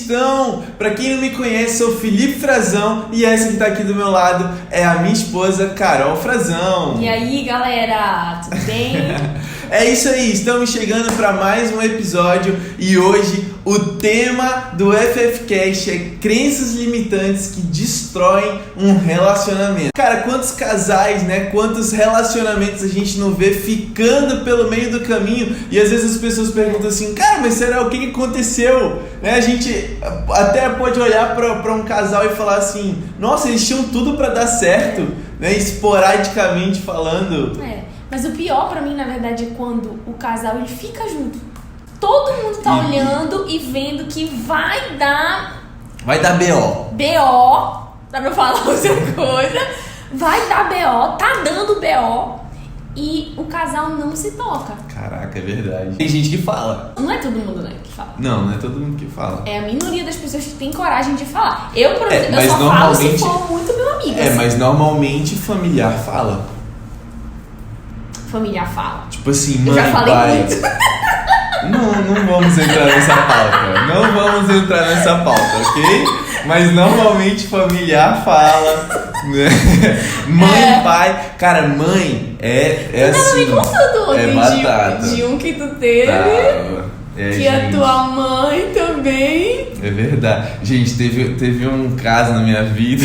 estão? Pra quem não me conhece, sou Felipe Frazão e essa que tá aqui do meu lado é a minha esposa, Carol Frazão. E aí, galera, tudo bem? É isso aí, estamos chegando para mais um episódio e hoje o tema do FFcast é crenças limitantes que destroem um relacionamento. Cara, quantos casais, né, quantos relacionamentos a gente não vê ficando pelo meio do caminho e às vezes as pessoas perguntam assim, cara, mas será o que aconteceu? Né, a gente até pode olhar para um casal e falar assim, nossa, eles tinham tudo para dar certo, né, esporadicamente falando. Mas o pior pra mim, na verdade, é quando o casal ele fica junto. Todo mundo tá olhando e vendo que vai dar BO. BO, pra não falar outra coisa. Vai dar BO, tá dando BO e o casal não se toca. Caraca, é verdade. Tem gente que fala. Não é todo mundo, né, que fala. Não é todo mundo que fala. É a minoria das pessoas que tem coragem de falar. Eu, por exemplo, mas eu só falo se for muito meu amigo. É, assim. mas normalmente familiar fala. Familiar fala. Tipo assim, Eu mãe, já falei pai. muito. Não vamos entrar nessa pauta. Não vamos entrar nessa pauta, ok? Mas normalmente familiar fala. Né? Mãe, pai. Cara, mãe é assim. Me contou é batata. De um que tu teve. Que gente. a tua mãe também. É verdade. Gente, teve um caso na minha vida.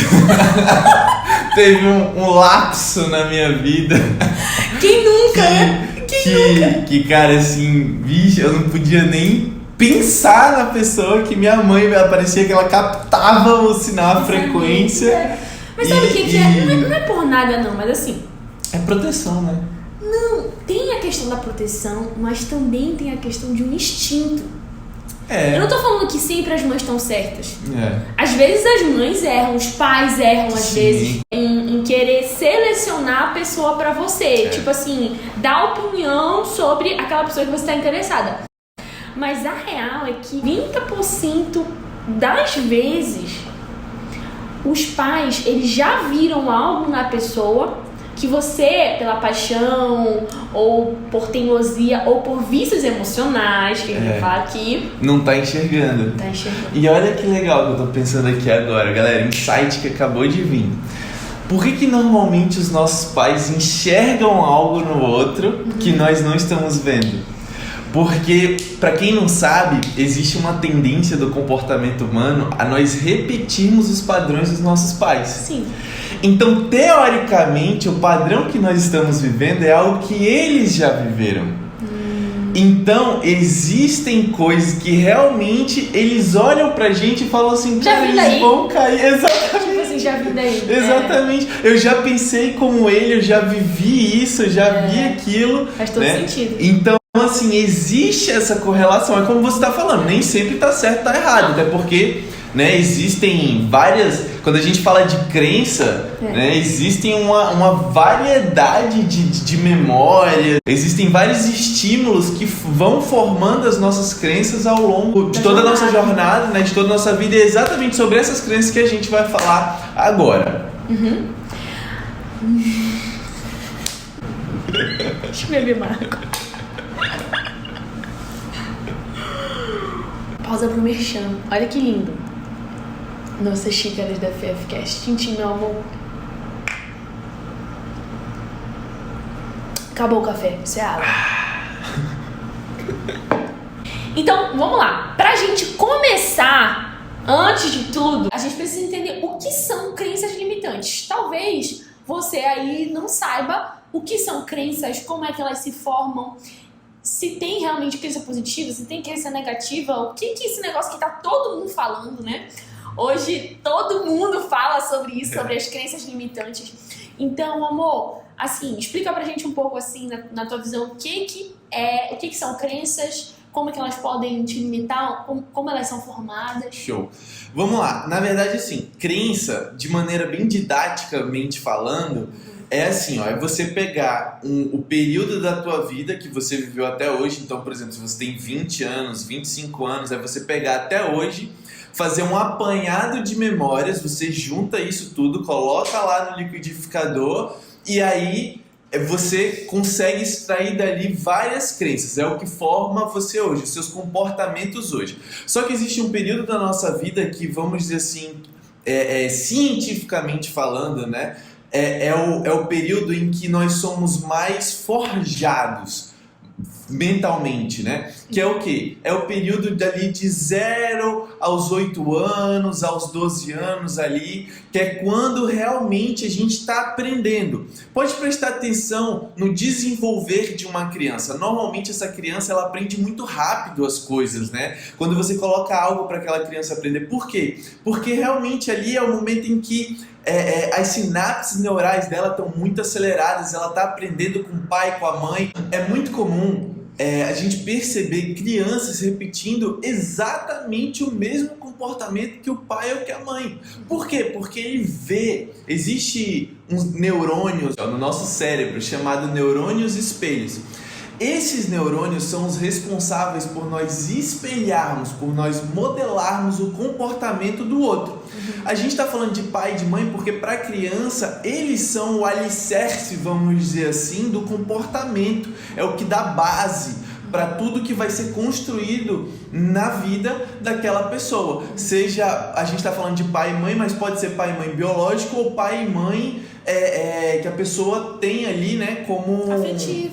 Teve um lapso na minha vida. Quem nunca, né? Que, cara, assim, bicho, eu não podia nem pensar na pessoa que minha mãe, parecia que ela captava o sinal, a frequência. Mas sabe o que é? Não é por nada não, mas assim... É proteção, né? Não, tem a questão da proteção, mas também tem a questão de um instinto. Eu não tô falando que sempre as mães estão certas. Às vezes as mães erram, os pais erram às vezes em querer selecionar a pessoa pra você. Tipo assim, dar opinião sobre aquela pessoa que você tá interessada. Mas a real é que 20% das vezes os pais, eles já viram algo na pessoa que você, pela paixão, ou por teimosia, ou por vícios emocionais, que a gente vai falar aqui... Não tá enxergando. Tá enxergando. E olha que legal que eu tô pensando aqui agora, galera, insight que acabou de vir. Por que normalmente os nossos pais enxergam algo no outro que nós não estamos vendo? Porque, pra quem não sabe, existe uma tendência do comportamento humano a nós repetirmos os padrões dos nossos pais. Sim. Então, teoricamente, o padrão que nós estamos vivendo é algo que eles já viveram. Então, existem coisas que realmente eles olham pra gente e falam assim, cara, eles vão cair. Exatamente. Tipo assim, já vi daí. Exatamente. Eu já pensei como ele, eu já vivi isso, eu já vi aquilo. Faz todo sentido. Então, assim, existe essa correlação. É como você tá falando, nem sempre tá certo, tá errado. Até porque... né, existem várias, quando a gente fala de crença, né, existem uma variedade de memória, existem vários estímulos que vão formando as nossas crenças ao longo de toda a nossa jornada, né, de toda a nossa vida. E é exatamente sobre essas crenças que a gente vai falar agora. Deixa eu beber Marco. Pausa pro merchan. Olha que lindo. Nossas xícaras da FFcast. Tintim, meu amor. Acabou o café, isso é água. Então, vamos lá. Pra gente começar, antes de tudo, a gente precisa entender o que são crenças limitantes. Talvez você aí não saiba o que são crenças, como é que elas se formam, se tem realmente crença positiva, se tem crença negativa, o que é esse negócio que tá todo mundo falando, né? Hoje todo mundo fala sobre isso, sobre as crenças limitantes. Então, amor, assim, explica pra gente um pouco assim, na tua visão, o que são crenças, como é que elas podem te limitar, como elas são formadas. Show. Vamos lá. Na verdade, assim, crença, de maneira bem didaticamente falando, é assim, ó, é você pegar o período da tua vida que você viveu até hoje. Então, por exemplo, se você tem 20 anos, 25 anos, é você pegar até hoje, fazer um apanhado de memórias, você junta isso tudo, coloca lá no liquidificador e aí você consegue extrair dali várias crenças, é o que forma você hoje, os seus comportamentos hoje. Só que existe um período da nossa vida que, vamos dizer assim, cientificamente falando, né, é o período em que nós somos mais forjados mentalmente, né? Que é o quê? É o período dali de 0 aos 8 anos, aos 12 anos ali, que é quando realmente a gente está aprendendo. Pode prestar atenção no desenvolver de uma criança. Normalmente essa criança ela aprende muito rápido as coisas, né? Quando você coloca algo para aquela criança aprender. Por quê? Porque realmente ali é o momento em que as sinapses neurais dela estão muito aceleradas, ela está aprendendo com o pai, com a mãe. É muito comum a gente perceber crianças repetindo exatamente o mesmo comportamento que o pai ou que a mãe. Por quê? Porque ele vê, existe uns neurônios no nosso cérebro chamado neurônios espelhos. Esses neurônios são os responsáveis por nós espelharmos, por nós modelarmos o comportamento do outro. A gente está falando de pai e de mãe porque para a criança eles são o alicerce, vamos dizer assim, do comportamento. É o que dá base para tudo que vai ser construído na vida daquela pessoa. Seja, a gente está falando de pai e mãe, mas pode ser pai e mãe biológico ou pai e mãe que a pessoa tem ali, né, como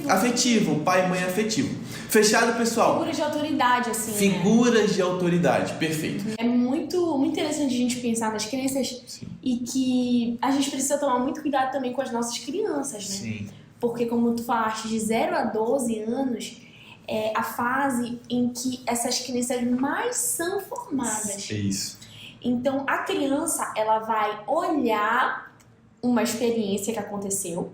afetivo, pai e mãe afetivo. Fechado, pessoal? Figuras de autoridade, assim. Figuras de autoridade, perfeito. É muito interessante a gente pensar nas crianças. Sim. E que a gente precisa tomar muito cuidado também com as nossas crianças, né? Sim. Porque, como tu falaste, de 0 a 12 anos é a fase em que essas crianças mais são formadas. É isso. Então, a criança, ela vai olhar uma experiência que aconteceu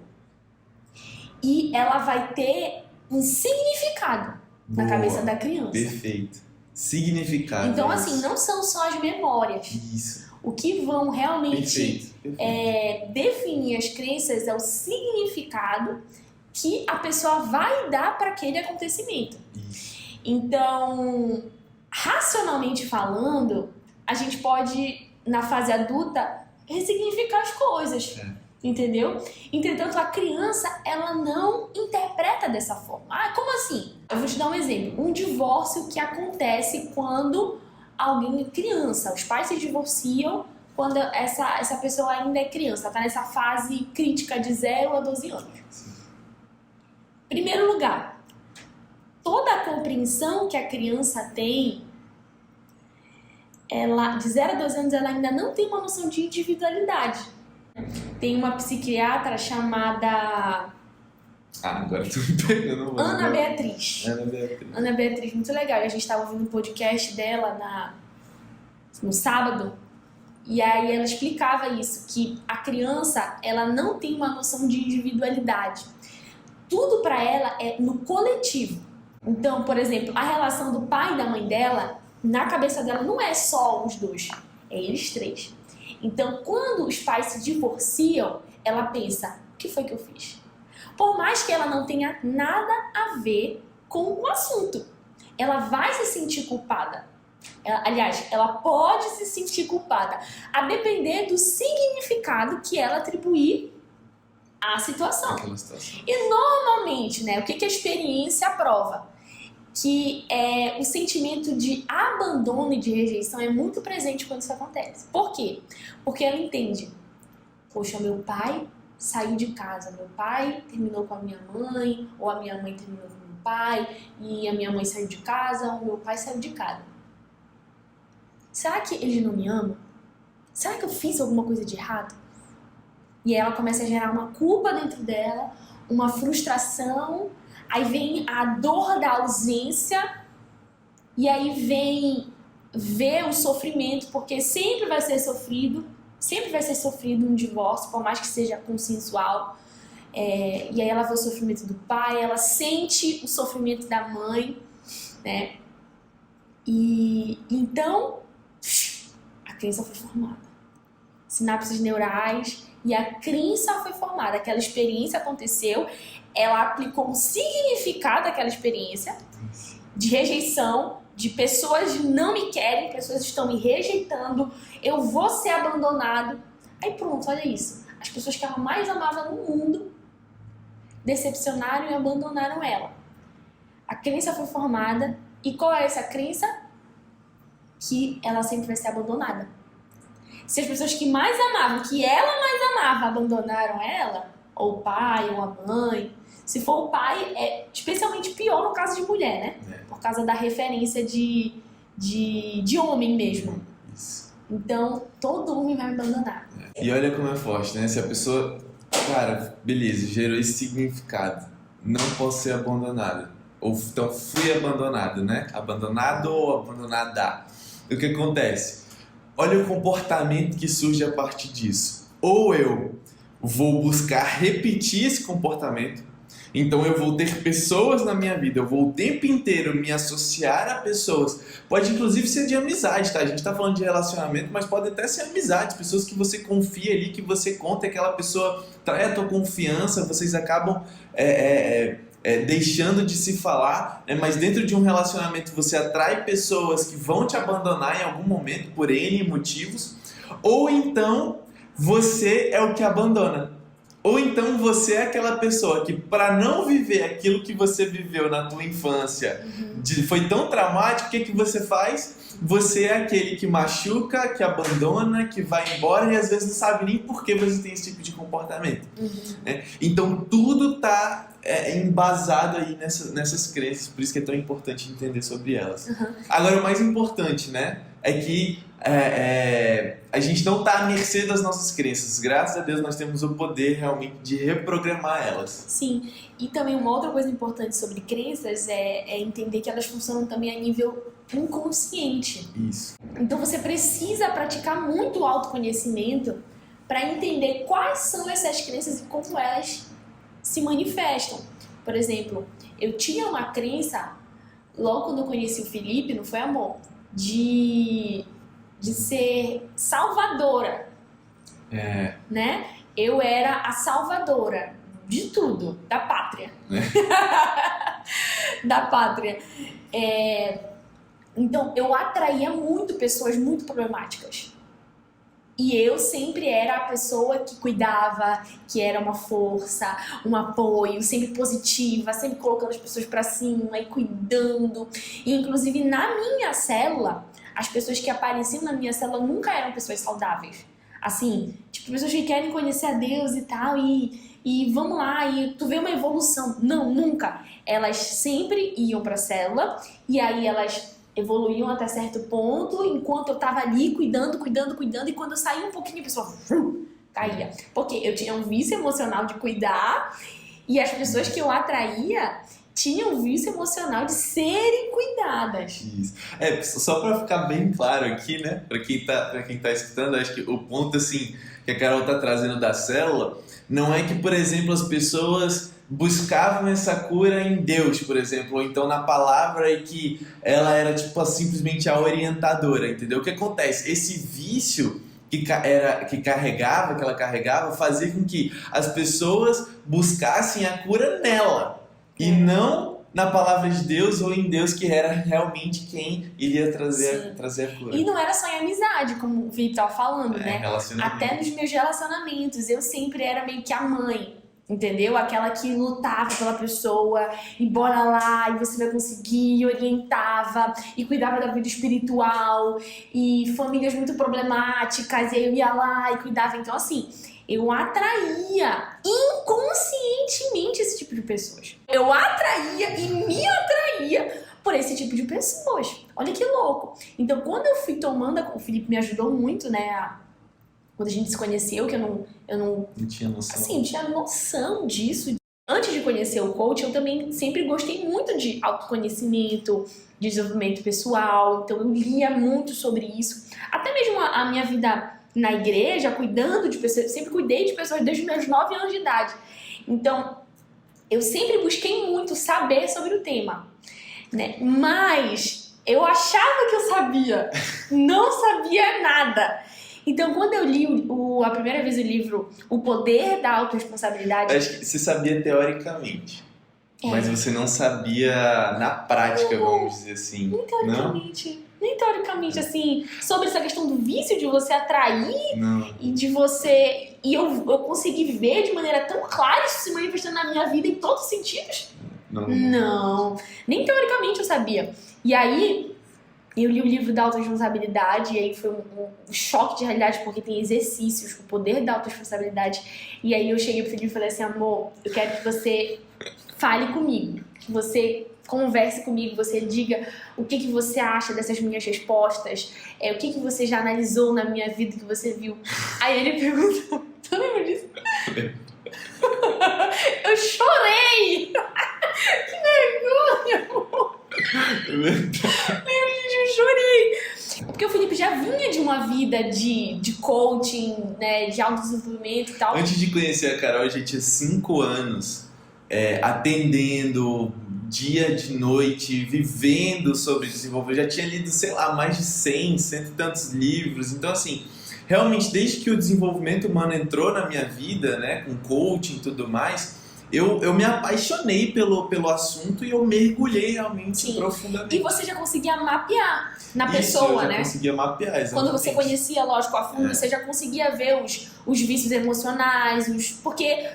e ela vai ter um significado na cabeça da criança. Perfeito. Significado. Então, assim, não são só as memórias. Isso. O que vão realmente Perfeito. definir as crenças é o significado que a pessoa vai dar para aquele acontecimento. Isso. Então, racionalmente falando, a gente pode, na fase adulta, ressignificar as coisas. Entendeu? Entretanto, a criança, ela não interpreta dessa forma. Ah, como assim? Eu vou te dar um exemplo. Um divórcio que acontece quando alguém é criança. Os pais se divorciam quando essa pessoa ainda é criança. Está nessa fase crítica de 0 a 12 anos. Primeiro lugar, toda a compreensão que a criança tem, ela, de 0 a 12 anos, ela ainda não tem uma noção de individualidade. Tem uma psiquiatra chamada... agora tu me pegando. Ana Beatriz. Ana Beatriz, muito legal. E a gente estava ouvindo um podcast dela no sábado. E aí ela explicava isso, que a criança, ela não tem uma noção de individualidade. Tudo para ela é no coletivo. Então, por exemplo, a relação do pai e da mãe dela, na cabeça dela não é só os dois, é eles três. Então, quando os pais se divorciam, ela pensa, o que foi que eu fiz? Por mais que ela não tenha nada a ver com o assunto, ela vai se sentir culpada. Ela pode se sentir culpada, a depender do significado que ela atribuir à situação. E normalmente, né, o que a experiência prova? Que o sentimento de abandono e de rejeição é muito presente quando isso acontece. Por quê? Porque ela entende, poxa, meu pai saiu de casa, meu pai terminou com a minha mãe, ou a minha mãe terminou com o meu pai, e a minha mãe saiu de casa, o meu pai saiu de casa. Será que eles não me amam? Será que eu fiz alguma coisa de errado? E aí ela começa a gerar uma culpa dentro dela, uma frustração. Aí vem a dor da ausência e aí vem ver o sofrimento, porque sempre vai ser sofrido um divórcio, por mais que seja consensual. E aí ela vê o sofrimento do pai, ela sente o sofrimento da mãe, né? E então a crença foi formada. Sinapses neurais e a crença foi formada. Aquela experiência aconteceu, ela aplicou um significado àquela experiência de rejeição, de pessoas não me querem, pessoas estão me rejeitando, eu vou ser abandonado. Aí pronto, olha isso. As pessoas que ela mais amava no mundo decepcionaram e abandonaram ela. A crença foi formada, e qual é essa crença? Que ela sempre vai ser abandonada. Se as pessoas que mais amavam, que ela mais amava, abandonaram ela, ou o pai, ou a mãe, se for o pai, é especialmente pior no caso de mulher, né? Por causa da referência de homem mesmo. Isso. Então, todo homem vai me abandonar. E olha como é forte, né? Se a pessoa, cara, beleza, gerou esse significado, não posso ser abandonada. Ou então fui abandonado, né? Abandonado ou abandonada. O que acontece? Olha o comportamento que surge a partir disso. Ou eu vou buscar repetir esse comportamento, então eu vou ter pessoas na minha vida, eu vou o tempo inteiro me associar a pessoas. Pode inclusive ser de amizade, tá? A gente tá falando de relacionamento, mas pode até ser amizade, pessoas que você confia ali, que você conta, aquela pessoa trai a tua confiança, vocês acabam deixando de se falar, né? Mas dentro de um relacionamento você atrai pessoas que vão te abandonar em algum momento por N motivos, ou então você é o que abandona. Ou então você é aquela pessoa que, para não viver aquilo que você viveu na tua infância, foi tão traumático, o que você faz? Você é aquele que machuca, que abandona, que vai embora e às vezes não sabe nem por que você tem esse tipo de comportamento. Né? Então tudo está embasado aí nessas crenças, por isso que é tão importante entender sobre elas. Agora o mais importante, né, é que a gente não está à mercê das nossas crenças. Graças a Deus nós temos o poder realmente de reprogramar elas. Sim, e também uma outra coisa importante sobre crenças é entender que elas funcionam também a nível inconsciente. Isso. Então você precisa praticar muito o autoconhecimento para entender quais são essas crenças e como elas se manifestam. Por exemplo, eu tinha uma crença, logo quando eu conheci o Felipe, não foi amor, de ser salvadora, né? Eu era a salvadora de tudo, da pátria. Da pátria. Então, eu atraía muito pessoas muito problemáticas. E eu sempre era a pessoa que cuidava, que era uma força, um apoio, sempre positiva, sempre colocando as pessoas pra cima e cuidando. E, inclusive, na minha célula, as pessoas que apareciam na minha célula nunca eram pessoas saudáveis. Assim, tipo, pessoas que querem conhecer a Deus e tal, e vamos lá, e tu vê uma evolução. Não, nunca. Elas sempre iam pra célula, e aí elas evoluíam até certo ponto, enquanto eu tava ali cuidando, e quando eu saía um pouquinho, a pessoa caía. Porque eu tinha um vício emocional de cuidar, e as pessoas que eu atraía tinham um vício emocional de serem cuidadas. Isso. Só pra ficar bem claro aqui, né, pra quem tá escutando, acho que o ponto, assim, que a Carol tá trazendo da célula, não é que, por exemplo, as pessoas buscavam essa cura em Deus, por exemplo, ou então na palavra, e que ela era tipo simplesmente a orientadora, entendeu? O que acontece? Esse vício que ela carregava, fazia com que as pessoas buscassem a cura nela e não na palavra de Deus ou em Deus, que era realmente quem iria trazer a cura. E não era só em amizade, como o Felipe estava falando, né? Até nos meus relacionamentos, eu sempre era meio que a mãe. Entendeu? Aquela que lutava pela pessoa e bora lá, e você vai conseguir, e orientava, e cuidava da vida espiritual, e famílias muito problemáticas, e aí eu ia lá e cuidava. Então, assim, eu atraía inconscientemente esse tipo de pessoas. Eu atraía e me atraía por esse tipo de pessoas. Olha que louco. Então, quando eu fui tomando, o Felipe me ajudou muito, né? Quando a gente se conheceu, que eu não tinha noção. Assim, tinha noção disso. Antes de conhecer o coach, eu também sempre gostei muito de autoconhecimento, de desenvolvimento pessoal. Então, eu lia muito sobre isso. Até mesmo a minha vida na igreja, cuidando de pessoas. Sempre cuidei de pessoas desde os meus 9 anos de idade. Então, eu sempre busquei muito saber sobre o tema, né? Mas eu achava que eu sabia. Não sabia nada. Então, quando eu li a primeira vez o livro O Poder da Autorresponsabilidade... Acho que você sabia teoricamente, mas você não sabia na prática, vamos dizer assim. Teoricamente. Nem teoricamente, assim, sobre essa questão do vício, de você atrair Não. e de você... E eu consegui ver de maneira tão clara isso se manifestando na minha vida em todos os sentidos? Não. Nem teoricamente eu sabia. E aí, eu li o livro da autorresponsabilidade, e aí foi um choque de realidade, porque tem exercícios, o poder da autorresponsabilidade. E aí eu cheguei pro Felipe e falei assim, amor, eu quero que você fale comigo, que você converse comigo, você diga o que você acha dessas minhas respostas, o que você já analisou na minha vida, que você viu. Aí ele perguntou, tu lembra disso? Eu chorei! Que vergonha, amor! Eu chorei! Porque o Felipe já vinha de uma vida de coaching, né, de autodesenvolvimento e tal. Antes de conhecer a Carol, já tinha 5 anos atendendo dia de noite, vivendo sobre desenvolvimento. Já tinha lido, sei lá, mais de 100 e tantos livros. Então, assim, realmente, desde que o desenvolvimento humano entrou na minha vida, né, com coaching e tudo mais, eu me apaixonei pelo assunto e eu mergulhei realmente profundamente. E você já conseguia mapear na pessoa, né? Eu já conseguia mapear, exatamente. Quando você conhecia, lógico, a fundo, você já conseguia ver os vícios emocionais, porque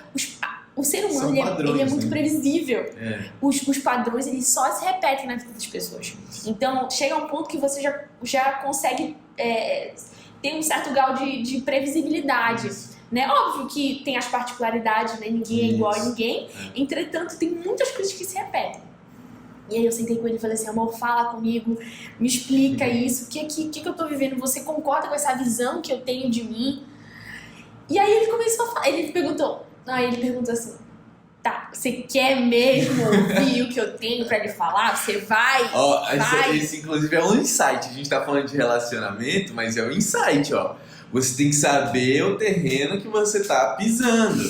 o ser humano ele é muito previsível. Os padrões, eles só se repetem na vida das pessoas. Então, chega um ponto que você já consegue ter um certo grau de previsibilidade. Né? Óbvio que tem as particularidades, né? Ninguém é igual a ninguém. Entretanto, tem muitas coisas que se repetem. E aí eu sentei com ele e falei assim, amor, fala comigo, me explica isso, o que eu tô vivendo, você concorda com essa visão que eu tenho de mim? E aí ele começou a falar, ele perguntou assim, tá, você quer mesmo ouvir o que eu tenho pra lhe falar? Você vai? Esse inclusive é um insight, a gente tá falando de relacionamento, mas é um insight, ó. Você tem que saber o terreno que você tá pisando.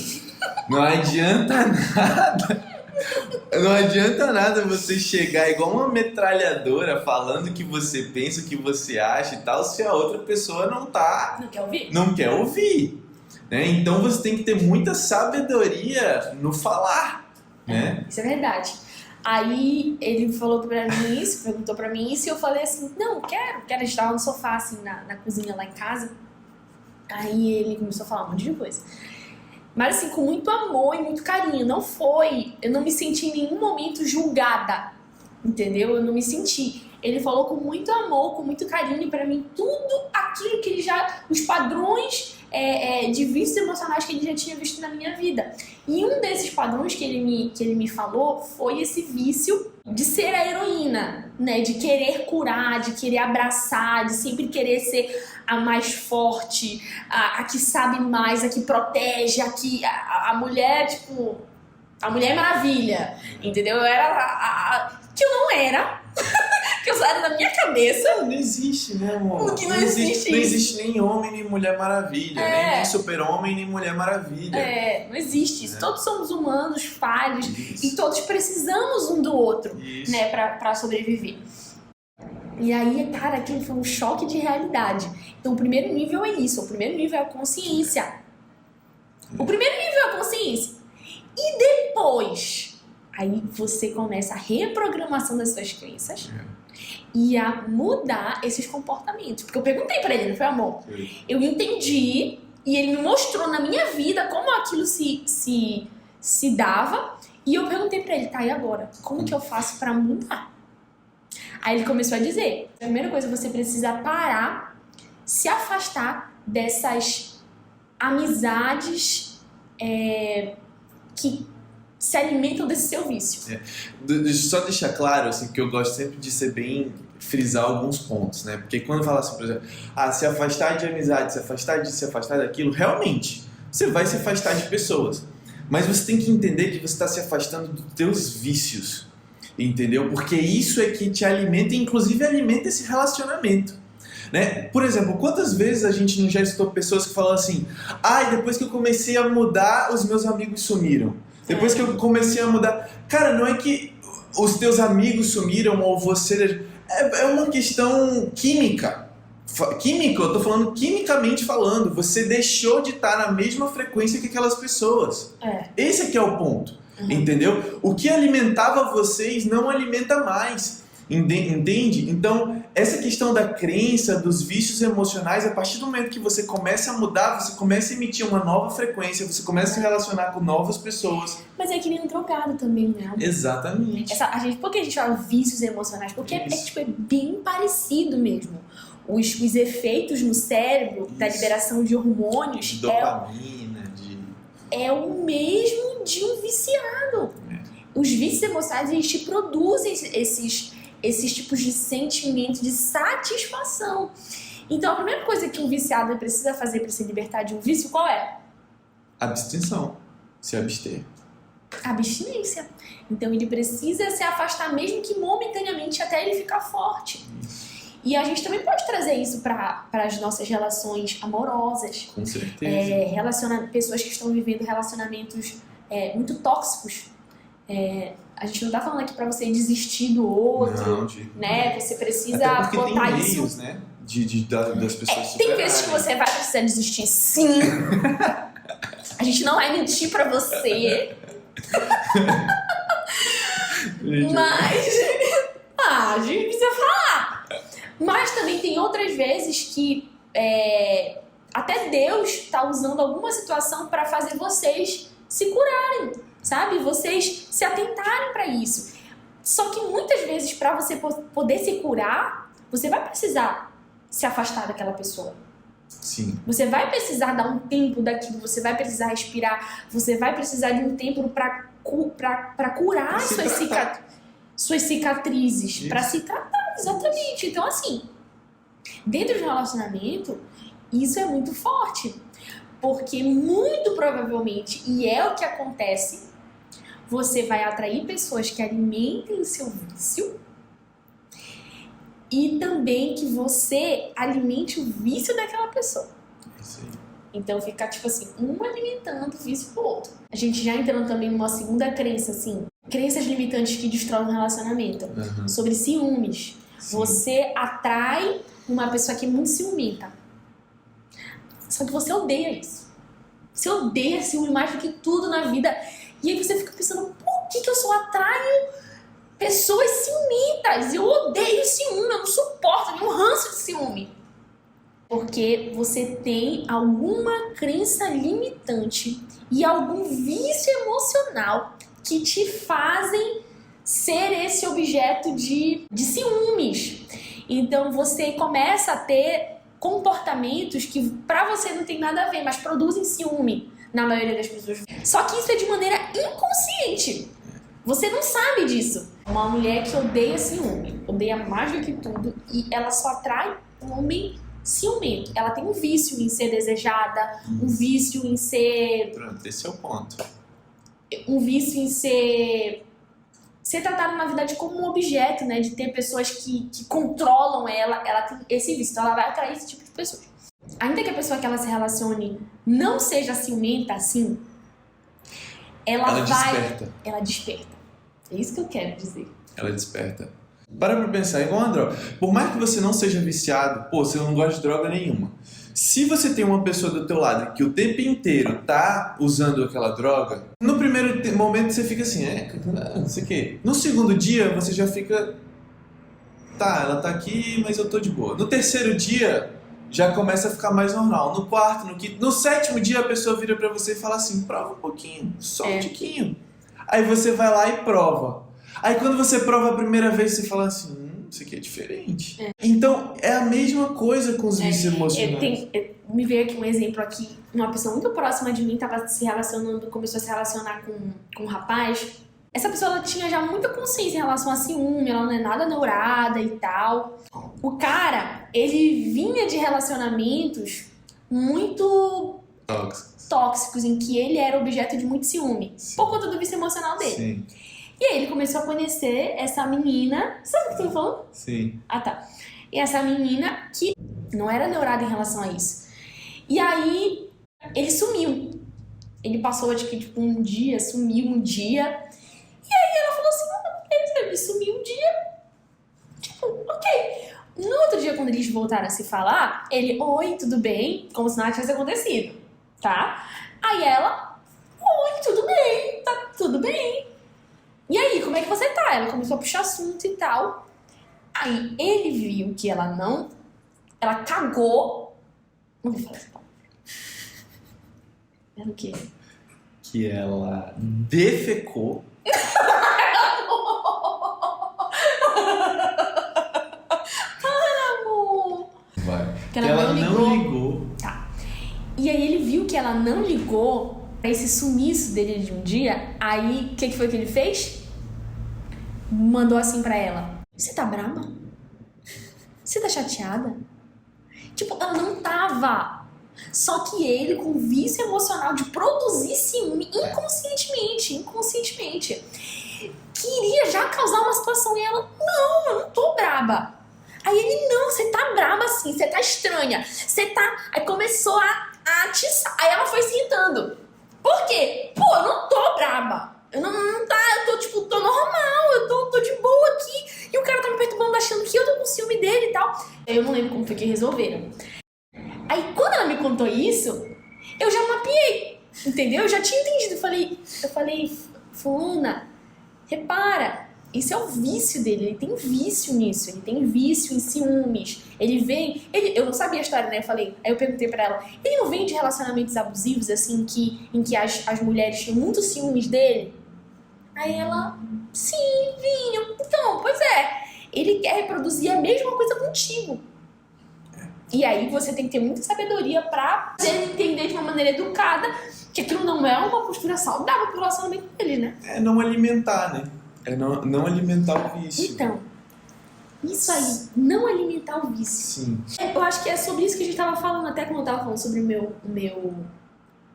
Não adianta nada. Não adianta nada você chegar igual uma metralhadora falando o que você pensa, o que você acha e tal, se a outra pessoa não quer ouvir. Né? Então você tem que ter muita sabedoria no falar. Né? Isso é verdade. Aí ele falou pra mim isso, perguntou pra mim isso, e eu falei assim, não, quero. A gente tava no sofá, assim, na cozinha lá em casa. Aí ele começou a falar um monte de coisa. Mas assim, com muito amor e muito carinho. Eu não me senti em nenhum momento julgada. Entendeu? Eu não me senti. Ele falou com muito amor, com muito carinho pra mim, tudo aquilo que ele os padrões de vícios emocionais que ele já tinha visto na minha vida. E um desses padrões que ele me falou foi esse vício de ser a heroína, né? De querer curar, de querer abraçar, de sempre querer ser a mais forte, a que sabe mais, a que protege, a mulher, tipo, a Mulher Maravilha, entendeu? Eu era que eu não era, que eu só era na minha cabeça. Não existe, né, amor? Que não existe. Não existe nem homem, nem Mulher Maravilha, nem super-homem, nem Mulher Maravilha. Não existe isso. Todos somos humanos, falhos, e todos precisamos um do outro, né, pra sobreviver. E aí, cara, aquilo foi um choque de realidade. Então, o primeiro nível é isso. O primeiro nível é a consciência. O primeiro nível é a consciência. E depois, aí você começa a reprogramação das suas crenças e a mudar esses comportamentos. Porque eu perguntei pra ele, não foi, amor? Eu entendi e ele me mostrou na minha vida como aquilo se dava. E eu perguntei pra ele, tá, e agora? Como que eu faço pra mudar? Aí ele começou a dizer, a primeira coisa, você precisa parar, se afastar dessas amizades que se alimentam desse seu vício. Deixa eu só deixar claro, assim, porque eu gosto sempre de ser bem, frisar alguns pontos, né? Porque quando fala assim, por exemplo, se afastar de amizade, se afastar disso, se afastar daquilo, realmente, você vai se afastar de pessoas. Mas você tem que entender que você está se afastando dos teus vícios, entendeu? Porque isso é que te alimenta e inclusive alimenta esse relacionamento. Né? Por exemplo, quantas vezes a gente não já escutou pessoas que falam assim, depois que eu comecei a mudar, os meus amigos sumiram. Depois que eu comecei a mudar... Cara, não é que os teus amigos sumiram ou você... É uma questão química. Eu tô falando quimicamente falando. Você deixou de estar na mesma frequência que aquelas pessoas. Esse aqui é o ponto. Entendeu? O que alimentava vocês não alimenta mais. Entende? Então, essa questão da crença, dos vícios emocionais, a partir do momento que você começa a mudar, você começa a emitir uma nova frequência, você começa a se relacionar com novas pessoas. Mas é que nem um drogado também, né? Exatamente. Por que a gente fala vícios emocionais? Porque é bem parecido mesmo. Os efeitos no cérebro da liberação de hormônios... De dopamina, é o mesmo de um viciado. Os vícios emocionais, eles te produzem esses tipos de sentimento de satisfação. Então, a primeira coisa que um viciado precisa fazer para se libertar de um vício, qual é? Abstenção. Se abster. Abstinência. Então, ele precisa se afastar, mesmo que momentaneamente, até ele ficar forte. E a gente também pode trazer isso para as nossas relações amorosas. Com certeza. Pessoas que estão vivendo relacionamentos muito tóxicos. A gente não tá falando aqui pra você desistir do outro, né? Você precisa até porque botar tem isso. meios, né? Das pessoas tem vezes que você vai precisar desistir, sim. A gente não vai mentir pra você. Mas a gente precisa falar. Mas também tem outras vezes que até Deus tá usando alguma situação pra fazer vocês se curarem, sabe? Vocês se atentarem para isso. Só que muitas vezes, para você poder se curar, você vai precisar se afastar daquela pessoa. Sim. Você vai precisar dar um tempo daquilo, você vai precisar respirar, você vai precisar de um tempo para curar suas cicatrizes, para se tratar, exatamente. Então, assim, dentro de um relacionamento, isso é muito forte. Porque muito provavelmente, e é o que acontece, você vai atrair pessoas que alimentem seu vício e também que você alimente o vício daquela pessoa. Isso aí. Então fica tipo assim, um alimentando o vício do outro. A gente já entrando também numa segunda crença, assim, crenças limitantes que destroem o relacionamento. Sobre ciúmes. Sim. Você atrai uma pessoa que é muito ciumenta. Só que você odeia isso. Você odeia ciúme mais do que tudo na vida. E aí você fica pensando, por que eu só atraio pessoas ciumentas? Eu odeio ciúme, eu não suporto, eu tenho um ranço de ciúme. Porque você tem alguma crença limitante e algum vício emocional que te fazem ser esse objeto de ciúmes. Então você começa a ter comportamentos que pra você não tem nada a ver, mas produzem ciúme na maioria das pessoas. Só que isso é de maneira inconsciente. Você não sabe disso. Uma mulher que odeia ciúme, odeia mais do que tudo, e ela só atrai um homem ciumento. Ela tem um vício em ser desejada, um vício em ser... Pronto, esse é o ponto. Um vício em ser tratada na verdade como um objeto, né? De ter pessoas que controlam ela. Ela tem esse vício, então ela vai atrair esse tipo de pessoas. Ainda que a pessoa que ela se relacione não seja ciumenta assim, ela desperta. Ela desperta. É isso que eu quero dizer. Ela desperta. Para pra pensar, igual a droga. Por mais que você não seja viciado, você não gosta de droga nenhuma. Se você tem uma pessoa do teu lado que o tempo inteiro tá usando aquela droga, no primeiro momento você fica assim, não sei o quê. No segundo dia você já fica, tá, ela tá aqui, mas eu tô de boa. No terceiro dia já começa a ficar mais normal. No quarto, no quinto, no sétimo dia a pessoa vira pra você e fala assim, prova um pouquinho, só um tiquinho. Aí você vai lá e prova. Aí quando você prova a primeira vez você fala assim, isso aqui é diferente. Então, é a mesma coisa com os vícios emocionais. Me veio aqui um exemplo aqui. Uma pessoa muito próxima de mim estava se relacionando, começou a se relacionar com um rapaz. Essa pessoa ela tinha já muita consciência em relação a ciúme, ela não é nada neurada e tal. O cara, ele vinha de relacionamentos muito tóxicos, em que ele era objeto de muito ciúme. Sim. Por conta do vício emocional dele. Sim. E aí ele começou a conhecer essa menina. Sabe o que eu tô falando? Sim. Ah, tá. E essa menina que não era neurada em relação a isso. E aí ele sumiu. Ele passou, acho que tipo, um dia, sumiu um dia. E aí ela falou assim, ele sumiu um dia. Tipo, ok. No outro dia, quando eles voltaram a se falar, ele, oi, tudo bem? Como se nada tivesse acontecido, tá? Aí ela, oi, tudo bem, tá tudo bem. E aí, como é que você tá? Ela começou a puxar assunto e tal. Aí ele viu que ela cagou. Não vou falar essa palavra. Era o quê? Que ela defecou. Para, amor! Vai. Que ela não ligou. Tá. E aí ele viu que ela não ligou pra esse sumiço dele de um dia. Aí, o que foi que ele fez? Mandou assim pra ela: você tá brava? Você tá chateada? Tipo, ela não tava. Só que ele, com vício emocional de produzir ciúme inconscientemente, queria já causar uma situação. E ela: não, eu não tô braba. Aí ele: não, você tá braba assim, você tá estranha, você tá... Aí começou a atiçar. Aí ela foi se irritando. Por quê? Pô, eu não tô braba. Eu tô normal, eu tô de boa aqui. E o cara tá me perturbando achando que eu tô com ciúme dele e tal. Eu não lembro como foi que resolveram. Aí quando ela me contou isso, eu já mapeei, entendeu? Eu já tinha entendido. Eu falei, fulana, repara, isso é o vício dele, ele tem vício nisso, ele tem vício em ciúmes. Eu não sabia a história, né? Aí eu perguntei pra ela, ele não vem de relacionamentos abusivos, assim, em que as mulheres tinham muitos ciúmes dele? Aí ela: sim, vinha. Então, pois é, ele quer reproduzir a mesma coisa contigo. E aí você tem que ter muita sabedoria pra entender de uma maneira educada que aquilo não é uma postura saudável pro relacionamento dele, né? É não alimentar, né? É não alimentar o vício. Então, isso aí, não alimentar o vício. Sim. Eu acho que é sobre isso que a gente tava falando, até quando eu tava falando sobre o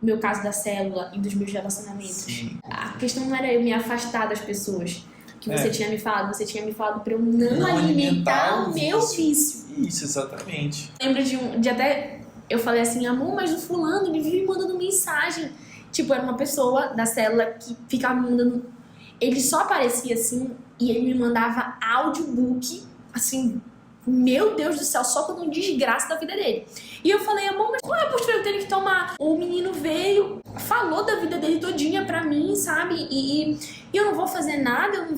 meu caso da célula e dos meus relacionamentos. Sim. A questão não era eu me afastar das pessoas que você tinha me falado. Você tinha me falado pra eu não alimentar o meu vício. Isso, exatamente. Lembro de até... Eu falei assim: amor, mas o fulano, ele vive mandando mensagem. Tipo, era uma pessoa da célula que ficava me mandando... Ele só aparecia assim e ele me mandava audiobook, assim... Meu Deus do céu, só quando um desgraça da vida dele. E eu falei: amor, mas qual é a postura que eu tenho que tomar? O menino veio, falou da vida dele todinha pra mim, sabe? E eu não vou fazer nada, eu não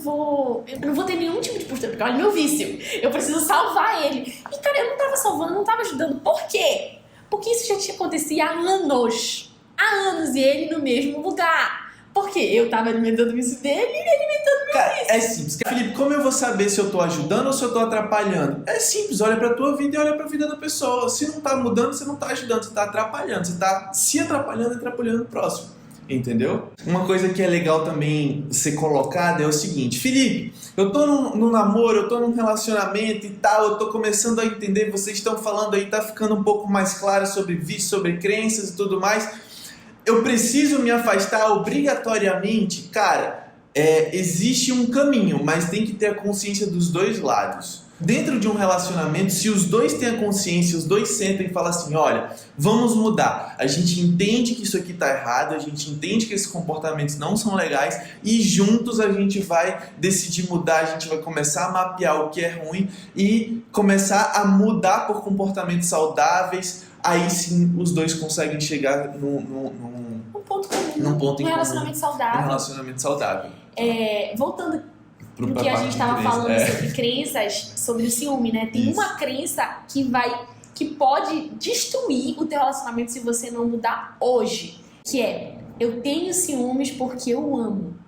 vou ter nenhum tipo de postura, porque olha o meu vício. Eu preciso salvar ele. E cara, eu não tava salvando, não tava ajudando. Por quê? Porque isso já tinha acontecido há anos. Há anos, e ele no mesmo lugar. Porque eu tava alimentando o vício dele e ele alimentando o meu vício. É simples. Felipe, como eu vou saber se eu tô ajudando ou se eu tô atrapalhando? É simples, olha pra tua vida e olha pra vida da pessoa. Se não tá mudando, você não tá ajudando, você tá atrapalhando. Você tá se atrapalhando e atrapalhando o próximo. Entendeu? Uma coisa que é legal também ser colocada é o seguinte: Felipe, eu tô num namoro, eu tô num relacionamento e tal, eu tô começando a entender, vocês estão falando aí, tá ficando um pouco mais claro sobre vício, sobre crenças e tudo mais. Eu preciso me afastar obrigatoriamente? Cara, existe um caminho, mas tem que ter a consciência dos dois lados. Dentro de um relacionamento, se os dois têm a consciência, os dois sentam e falam assim: olha, vamos mudar. A gente entende que isso aqui tá errado, a gente entende que esses comportamentos não são legais e juntos a gente vai decidir mudar, a gente vai começar a mapear o que é ruim e começar a mudar por comportamentos saudáveis. Aí sim os dois conseguem chegar num ponto comum, num relacionamento saudável. Um relacionamento saudável. Voltando pro que a gente estava falando sobre crenças, sobre o ciúme, né? Tem uma crença que pode destruir o teu relacionamento se você não mudar hoje. Que é: eu tenho ciúmes porque eu amo.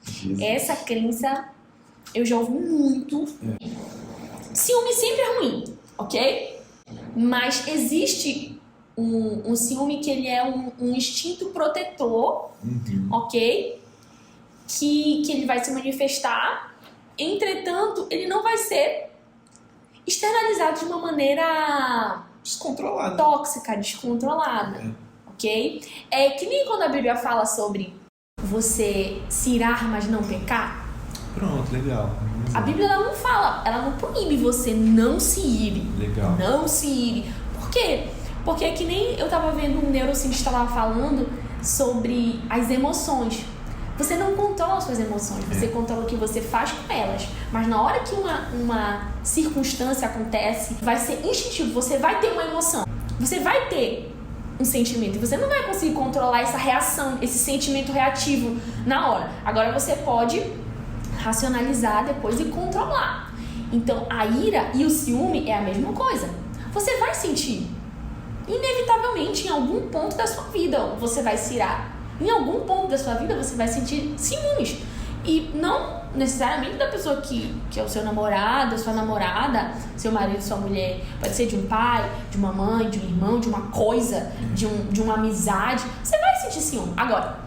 Jesus. Essa crença eu já ouvi muito. Ciúme sempre é ruim, ok? Mas existe um ciúme que ele é um instinto protetor, ok? Que ele vai se manifestar, entretanto, ele não vai ser externalizado de uma maneira descontrolada, tóxica, descontrolada, ok? É que nem quando a Bíblia fala sobre você se irar, mas não pecar. Pronto, legal. A Bíblia ela não fala, ela não proíbe você não se ire. Legal. Não se ire. Por quê? Porque é que nem eu tava vendo um neurocientista lá falando sobre as emoções. Você não controla as suas emoções, você controla o que você faz com elas. Mas na hora que uma circunstância acontece, vai ser instintivo, você vai ter uma emoção. Você vai ter um sentimento. E você não vai conseguir controlar essa reação, esse sentimento reativo na hora. Agora você pode racionalizar depois e controlar. Então, a ira e o ciúme é a mesma coisa. Você vai sentir. Inevitavelmente, em algum ponto da sua vida, você vai se irar. Em algum ponto da sua vida, você vai sentir ciúmes. E não necessariamente da pessoa que é o seu namorado, a sua namorada, seu marido, sua mulher. Pode ser de um pai, de uma mãe, de um irmão, de uma coisa, de uma amizade. Você vai sentir ciúme. Agora,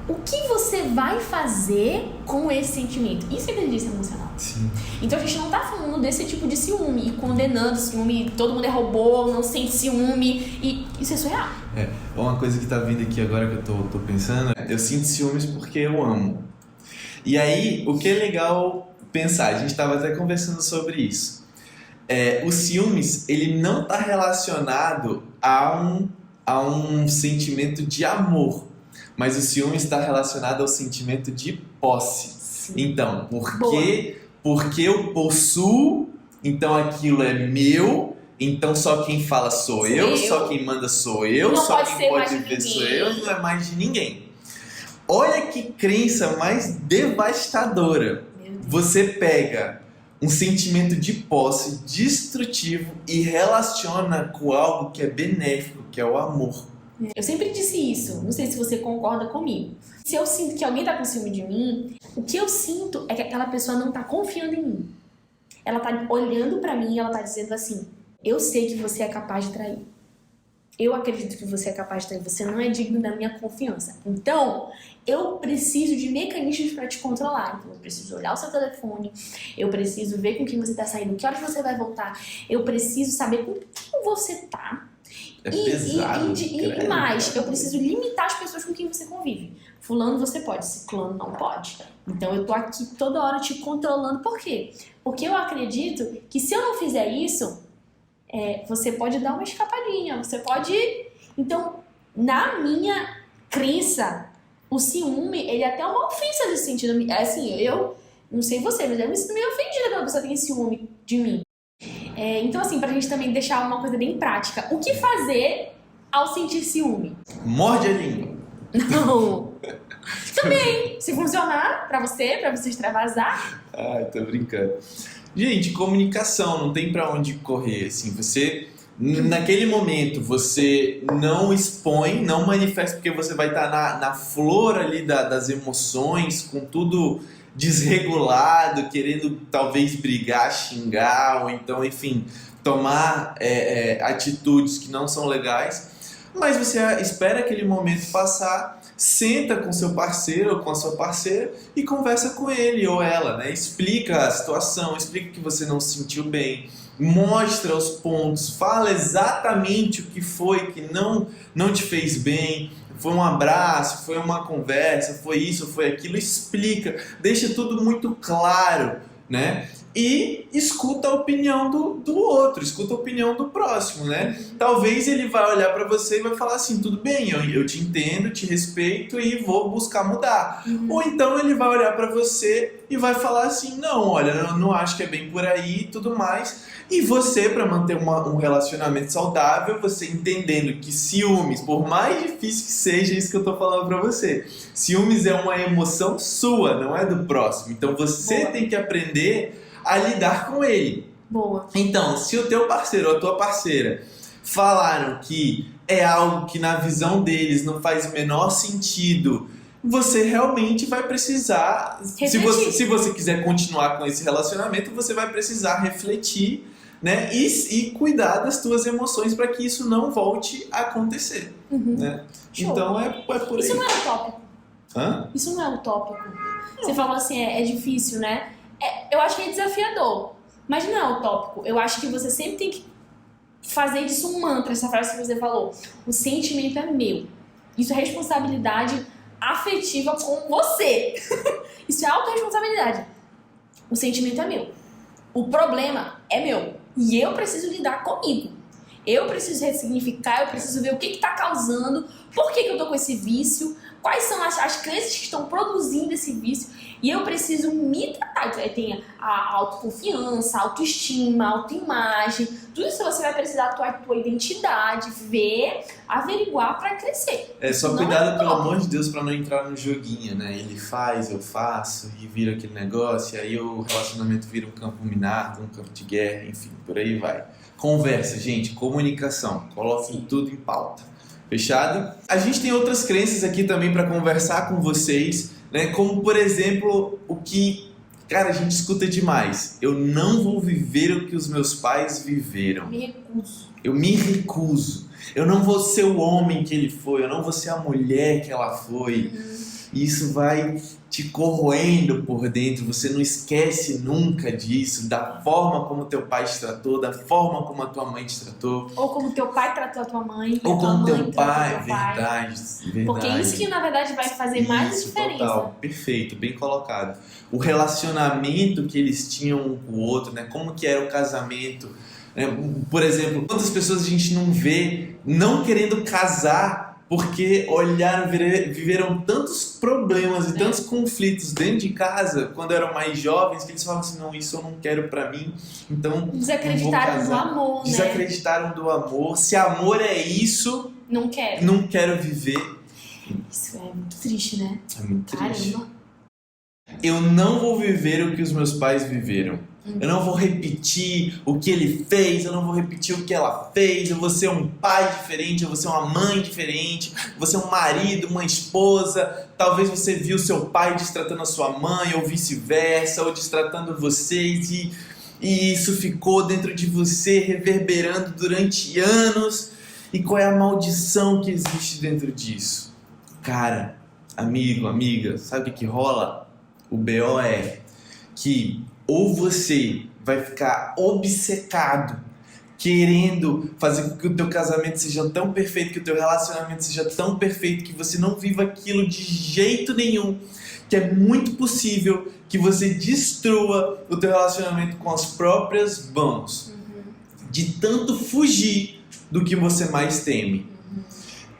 o que você vai fazer com esse sentimento? Isso é inteligência emocional. Sim. Então a gente não tá falando desse tipo de ciúme e condenando ciúme, todo mundo é robô, não sente ciúme, e isso é surreal. Uma coisa que tá vindo aqui agora que eu tô pensando, eu sinto ciúmes porque eu amo. E aí, o que é legal pensar, a gente estava até conversando sobre isso. O ciúmes, ele não está relacionado a um sentimento de amor, mas o ciúmes está relacionado ao sentimento de posse. Sim. Então, porque eu possuo, então aquilo é meu, então só quem fala sou eu, só quem manda sou eu, não só pode quem pode ver sou eu, não é mais de ninguém. Olha que crença mais devastadora. Você pega um sentimento de posse destrutivo e relaciona com algo que é benéfico, que é o amor. Eu sempre disse isso, não sei se você concorda comigo. Se eu sinto que alguém tá com ciúme de mim, o que eu sinto é que aquela pessoa não tá confiando em mim. Ela tá olhando pra mim e ela tá dizendo assim: eu sei que você é capaz de trair. Eu acredito que você é capaz de trair. Você não é digno da minha confiança. Então, eu preciso de mecanismos para te controlar. Então, eu preciso olhar o seu telefone. Eu preciso ver com quem você tá saindo. Que horas você vai voltar. Eu preciso saber com quem você tá. E mais, eu preciso limitar as pessoas com quem você convive. Fulano você pode, ciclano não pode. Então, eu tô aqui toda hora te controlando. Por quê? Porque eu acredito que se eu não fizer isso... você pode dar uma escapadinha, você pode... Então, na minha crença, o ciúme, ele é até uma ofensa nesse sentido. Assim, eu não sei você, mas eu me sinto meio ofendida quando a pessoa tem ciúme de mim. Então, assim, pra gente também deixar uma coisa bem prática. O que fazer ao sentir ciúme? Morde a língua. Não. Também, se funcionar pra você extravasar. Ai, tô brincando. Gente, comunicação, não tem pra onde correr, assim, você, naquele momento, você não expõe, não manifesta, porque você vai estar na flor ali das emoções, com tudo desregulado, querendo talvez brigar, xingar, ou então, enfim, tomar atitudes que não são legais, mas você espera aquele momento passar, senta com seu parceiro ou com a sua parceira e conversa com ele ou ela, né? Explica a situação, explica que você não se sentiu bem, mostra os pontos, fala exatamente o que foi que não te fez bem, foi um abraço, foi uma conversa, foi isso, foi aquilo, explica, deixa tudo muito claro, né? E escuta a opinião do outro, escuta a opinião do próximo, né? Talvez ele vai olhar pra você e vai falar assim, tudo bem, eu te entendo, te respeito e vou buscar mudar. Ou então ele vai olhar pra você e vai falar assim, não, olha, eu não acho que é bem por aí e tudo mais. E você, pra manter um relacionamento saudável, você entendendo que ciúmes, por mais difícil que seja isso que eu tô falando pra você, ciúmes é uma emoção sua, não é do próximo. Então você tem que aprender a lidar com ele. Boa. Então, se o teu parceiro ou a tua parceira falaram que é algo que na visão deles não faz o menor sentido, você realmente vai precisar, se você quiser continuar com esse relacionamento, você vai precisar refletir, né, e cuidar das tuas emoções para que isso não volte a acontecer, né? Então é por aí. Isso não é utópico. Hã? Isso não é utópico. Você falou assim, é difícil, né? Eu acho que é desafiador, mas não é utópico. Eu acho que você sempre tem que fazer disso um mantra, essa frase que você falou. O sentimento é meu. Isso é responsabilidade afetiva com você. Isso é autorresponsabilidade. O sentimento é meu. O problema é meu. E eu preciso lidar comigo. Eu preciso ressignificar, eu preciso ver o que está causando, por que eu tô com esse vício, quais são as crenças que estão produzindo esse vício e eu preciso me tratar. Aí tem a autoconfiança, a autoestima, a autoimagem, tudo isso você vai precisar da tua identidade, ver, averiguar pra crescer. Só cuidado, pelo amor de Deus, pra não entrar no joguinho, né? Ele faz, eu faço, e vira aquele negócio, e aí o relacionamento vira um campo minado, um campo de guerra, enfim, por aí vai. Conversa, gente, comunicação, coloquem tudo em pauta. Fechado? A gente tem outras crenças aqui também para conversar com vocês, né? Como, por exemplo, o que, cara, a gente escuta demais. Eu não vou viver o que os meus pais viveram. Me recuso. Eu me recuso. Eu não vou ser o homem que ele foi, eu não vou ser a mulher que ela foi. E isso vai te corroendo por dentro, você não esquece nunca disso, da forma como teu pai te tratou, da forma como a tua mãe te tratou. Ou como teu pai tratou a tua mãe. Ou como teu pai, verdade. Porque isso que na verdade vai fazer mais diferença. Total, perfeito, bem colocado. O relacionamento que eles tinham um com o outro, né? Como que era o casamento. Por exemplo, quantas pessoas a gente não vê não querendo casar porque olharam, viveram tantos problemas e tantos conflitos dentro de casa quando eram mais jovens que eles falavam assim, não, isso eu não quero pra mim, então desacreditaram do amor, né? Desacreditaram do amor. Se amor é isso, não quero viver. Isso é muito triste, né? É muito triste. Caramba. Eu não vou viver o que os meus pais viveram. Eu não vou repetir o que ele fez, eu não vou repetir o que ela fez, eu vou ser um pai diferente, eu vou ser uma mãe diferente, eu vou ser um marido, uma esposa. Talvez você viu seu pai destratando a sua mãe, ou vice-versa, ou destratando vocês, e isso ficou dentro de você, reverberando durante anos. E qual é a maldição que existe dentro disso? Cara, amigo, amiga, sabe o que rola? O BO é que ou você vai ficar obcecado, querendo fazer com que o teu casamento seja tão perfeito, que o teu relacionamento seja tão perfeito, que você não viva aquilo de jeito nenhum, que é muito possível que você destrua o teu relacionamento com as próprias mãos, de tanto fugir do que você mais teme.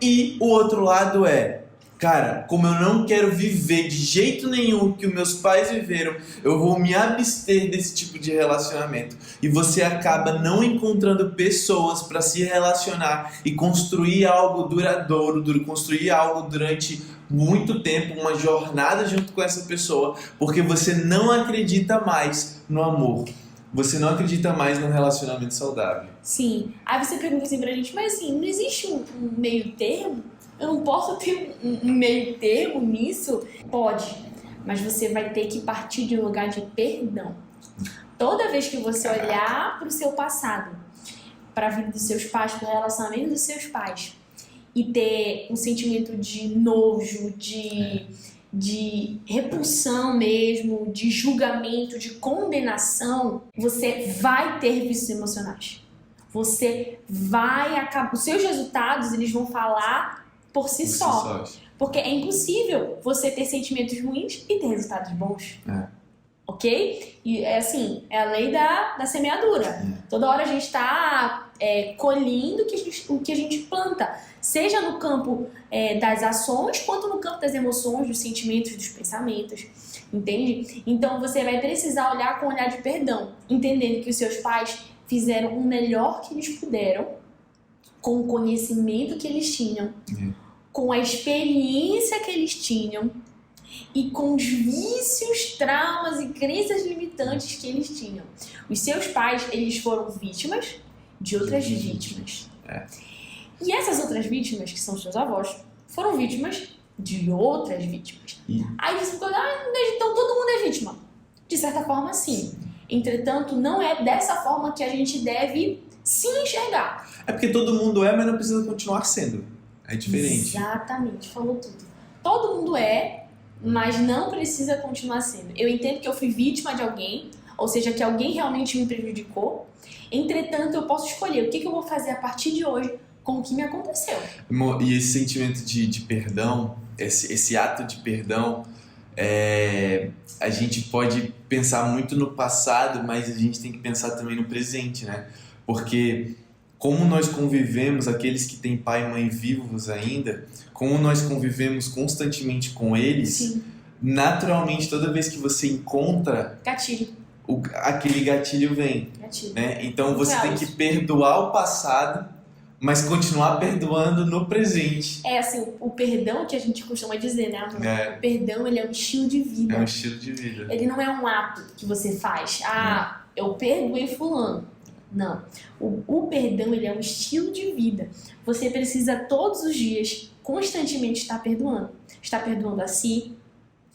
E o outro lado é, cara, como eu não quero viver de jeito nenhum o que os meus pais viveram, eu vou me abster desse tipo de relacionamento. E você acaba não encontrando pessoas para se relacionar e construir algo duradouro, construir algo durante muito tempo, uma jornada junto com essa pessoa, porque você não acredita mais no amor. Você não acredita mais num relacionamento saudável. Sim. Aí você pergunta assim pra gente, mas assim, não existe um meio termo? Eu não posso ter um meio termo nisso? Pode, mas você vai ter que partir de um lugar de perdão. Toda vez que você olhar para o seu passado, para a vida dos seus pais, para o relacionamento dos seus pais, e ter um sentimento de nojo, de repulsão mesmo, de julgamento, de condenação, você vai ter vícios emocionais. Você vai acabar... Os seus resultados, eles vão falar por si só. Porque é impossível você ter sentimentos ruins e ter resultados bons. Ok? E é assim, é a lei da semeadura. Toda hora a gente está colhendo o que a gente planta. Seja no campo das ações, quanto no campo das emoções, dos sentimentos, dos pensamentos. Entende? Então você vai precisar olhar com um olhar de perdão. Entendendo que os seus pais fizeram o melhor que eles puderam, com o conhecimento que eles tinham, com a experiência que eles tinham e com os vícios, traumas e crenças limitantes que eles tinham. Os seus pais, eles foram vítimas de outras vítimas. E essas outras vítimas, que são seus avós, foram vítimas de outras vítimas. Aí você fala, então todo mundo é vítima. De certa forma, sim. Entretanto, não é dessa forma que a gente deve se enxergar. É porque todo mundo é, mas não precisa continuar sendo. É diferente. Exatamente, falou tudo. Todo mundo é, mas não precisa continuar sendo. Eu entendo que eu fui vítima de alguém, ou seja, que alguém realmente me prejudicou. Entretanto, eu posso escolher o que eu vou fazer a partir de hoje com o que me aconteceu. E esse sentimento de perdão, esse ato de perdão, a gente pode pensar muito no passado, mas a gente tem que pensar também no presente, né? Porque como nós convivemos, aqueles que têm pai e mãe vivos ainda, como nós convivemos constantemente com eles, sim, naturalmente toda vez que você encontra gatilho, aquele gatilho vem. Gatilho. Né? Então você tem que perdoar o passado, mas continuar perdoando no presente. É assim, o perdão que a gente costuma dizer, né, amor? O perdão, ele é um estilo de vida. É um estilo de vida. Ele não é um ato que você faz. Eu perdoei fulano. Não. O perdão, ele é um estilo de vida. Você precisa todos os dias, constantemente estar perdoando. Estar perdoando a si,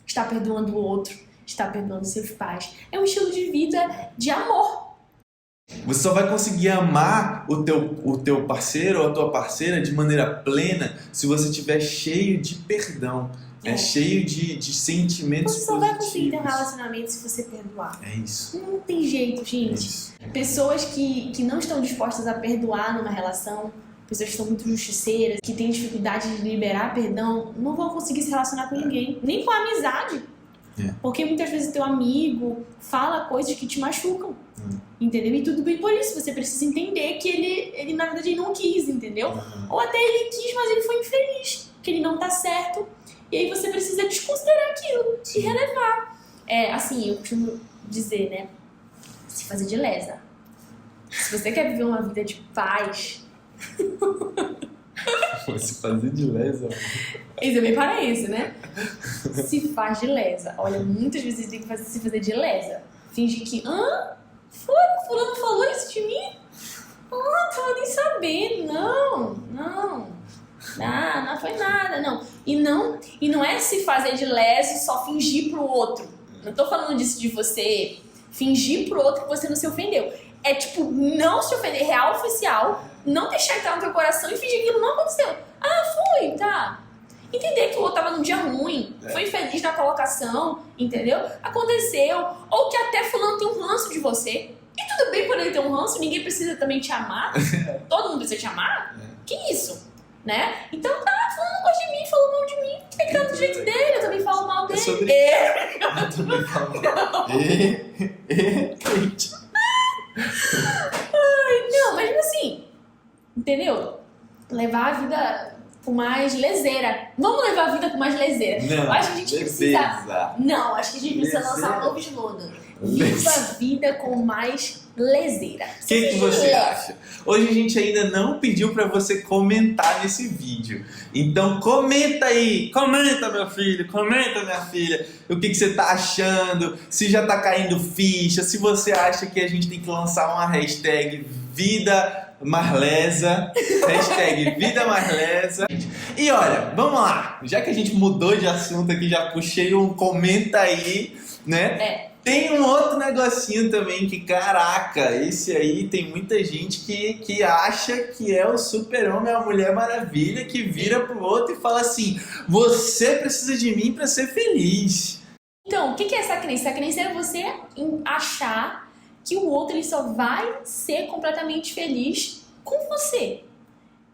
estar perdoando o outro, estar perdoando seus pais. É um estilo de vida de amor. Você só vai conseguir amar o teu parceiro ou a tua parceira de maneira plena se você estiver cheio de perdão, cheio de sentimentos positivos. Você só vai conseguir ter um relacionamento se você perdoar. É isso. Não tem jeito, gente. Pessoas que não estão dispostas a perdoar numa relação, pessoas que são muito justiceiras, que têm dificuldade de liberar perdão, não vão conseguir se relacionar com ninguém, nem com a amizade. Porque muitas vezes teu amigo fala coisas que te machucam, entendeu? E tudo bem por isso, você precisa entender que ele na verdade não quis, entendeu? Ou até ele quis, mas ele foi infeliz, que ele não tá certo, e aí você precisa desconsiderar aquilo e relevar. Assim, eu costumo dizer, né, se fazer de lesa. Se você quer viver uma vida de paz... Se fazer de lesa. Isso é bem paraense, né? Se faz de lesa. Olha, muitas vezes tem que se fazer de lesa. Fingir que, fulano falou isso de mim? Tava nem sabendo. Não foi nada, não. E não é se fazer de lesa só fingir pro outro. Não tô falando disso de você fingir pro outro que você não se ofendeu. É tipo, não se ofender, real, oficial, não deixar entrar no teu coração e fingir que aquilo não aconteceu. Foi, tá. Entender que o outro tava num dia ruim, foi infeliz na colocação, entendeu? Aconteceu. Ou que até fulano tem um ranço de você. E tudo bem por ele ter um ranço, ninguém precisa também te amar. Todo mundo precisa te amar? Que isso? Né? Então fulano não gosta de mim, falou mal de mim. Fica do jeito dele, eu também falo mal dele. Eu também falo mal. Não, mas assim, entendeu? Levar a vida com mais leseira. Vamos levar a vida com mais leseira. Não, acho que a gente precisa. Não, acho que a gente precisa lançar um novo slogan. Viva a vida com mais leseira. O que você acha? Hoje a gente ainda não pediu pra você comentar nesse vídeo. Então comenta aí, comenta meu filho, comenta minha filha, o que você tá achando, se já tá caindo ficha, se você acha que a gente tem que lançar uma hashtag Vida Marlesa, hashtag Vida Marlesa. E olha, vamos lá, já que a gente mudou de assunto aqui, já puxei um comenta aí, né? Tem um outro negocinho também que, caraca, esse aí tem muita gente que acha que é o super-homem, a Mulher Maravilha, que vira pro outro e fala assim, você precisa de mim pra ser feliz. Então, o que é essa crença? A crença é você achar que o outro ele só vai ser completamente feliz com você.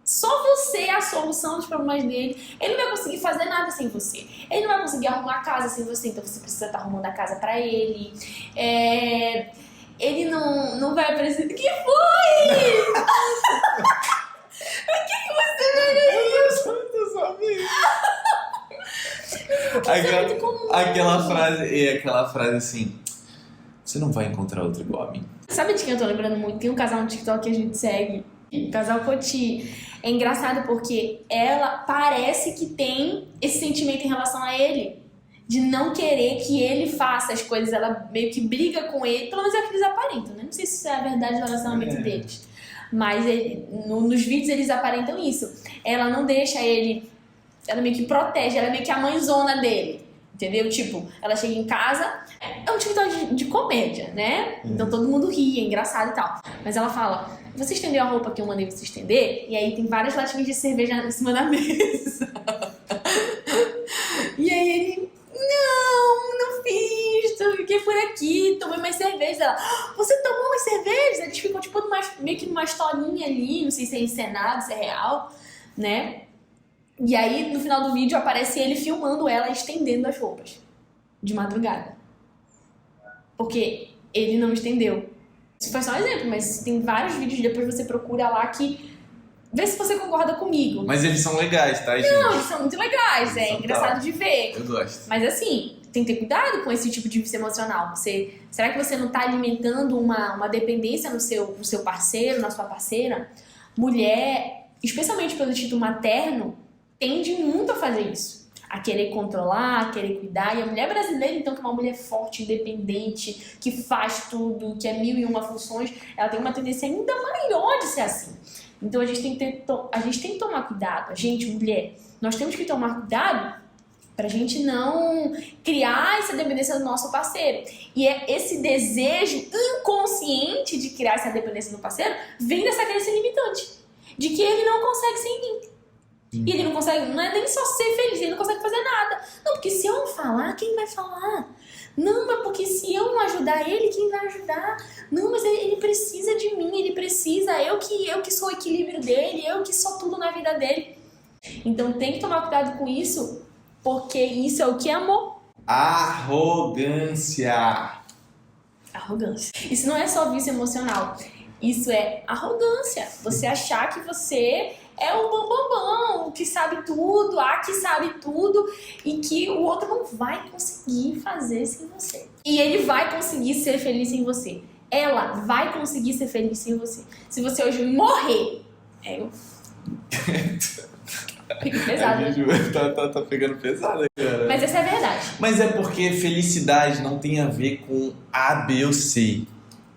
Só você é a solução dos problemas dele. Ele não vai conseguir fazer nada sem você. Ele não vai conseguir arrumar a casa sem você. Então você precisa estar arrumando a casa pra ele. Ele não vai precisar... Que foi? O que você veio isso? Aquela frase assim... Você não vai encontrar outro igual a mim. Sabe de quem eu tô lembrando muito? Tem um casal no TikTok que a gente segue. O casal Coty. É engraçado porque ela parece que tem esse sentimento em relação a ele. De não querer que ele faça as coisas. Ela meio que briga com ele. Pelo menos é o que eles aparentam, né? Não sei se isso é a verdade do relacionamento deles. Mas nos vídeos eles aparentam isso. Ela não deixa ele... Ela meio que protege. Ela é meio que a mãezona dele. Entendeu? Tipo, ela chega em casa... É um TikTok de comédia, né? Então todo mundo ri, é engraçado e tal. Mas ela fala... Você estendeu a roupa que eu mandei você estender? E aí tem várias latinhas de cerveja em cima da mesa. E aí ele... Não fiz. Fiquei por aqui, tomei mais cerveja. Ela... Você tomou mais cerveja? Eles ficam tipo meio que numa historinha ali. Não sei se é encenado, se é real, né? E aí no final do vídeo aparece ele filmando ela estendendo as roupas. De madrugada. Porque ele não estendeu. Isso foi só um exemplo, mas tem vários vídeos, depois você procura lá que Vê se você concorda comigo. Mas eles são legais, tá, gente? Não, eles são muito legais, é engraçado de ver. Eu gosto. Mas assim, tem que ter cuidado com esse tipo de vício emocional. Será que você não está alimentando uma dependência no seu parceiro, na sua parceira? Mulher, especialmente pelo instinto materno, tende muito a fazer isso. A querer controlar, a querer cuidar. E a mulher brasileira, então, que é uma mulher forte, independente, que faz tudo, que é 1001 funções, ela tem uma tendência ainda maior de ser assim. Então a gente tem que tomar cuidado. A gente, mulher, nós temos que tomar cuidado pra gente não criar essa dependência do nosso parceiro. E esse desejo inconsciente de criar essa dependência do parceiro vem dessa crença limitante. De que ele não consegue sem mim. E ele não consegue, não é nem só ser feliz, ele não consegue fazer nada. Não, porque se eu não falar, quem vai falar? Não, mas porque se eu não ajudar ele, quem vai ajudar? Não, mas ele precisa de mim, ele precisa, eu que sou o equilíbrio dele, eu que sou tudo na vida dele. Então tem que tomar cuidado com isso, porque isso é o que é amor. Arrogância. Isso não é só vício emocional, isso é arrogância. Você achar que você é o bambambam, o que sabe tudo, a que sabe tudo, e que o outro não vai conseguir fazer sem você. E ele vai conseguir ser feliz sem você. Ela vai conseguir ser feliz sem você. Se você hoje morrer, fica pesado, né? Tá pegando pesado, cara. Mas essa é a verdade. Mas é porque felicidade não tem a ver com A, B ou C.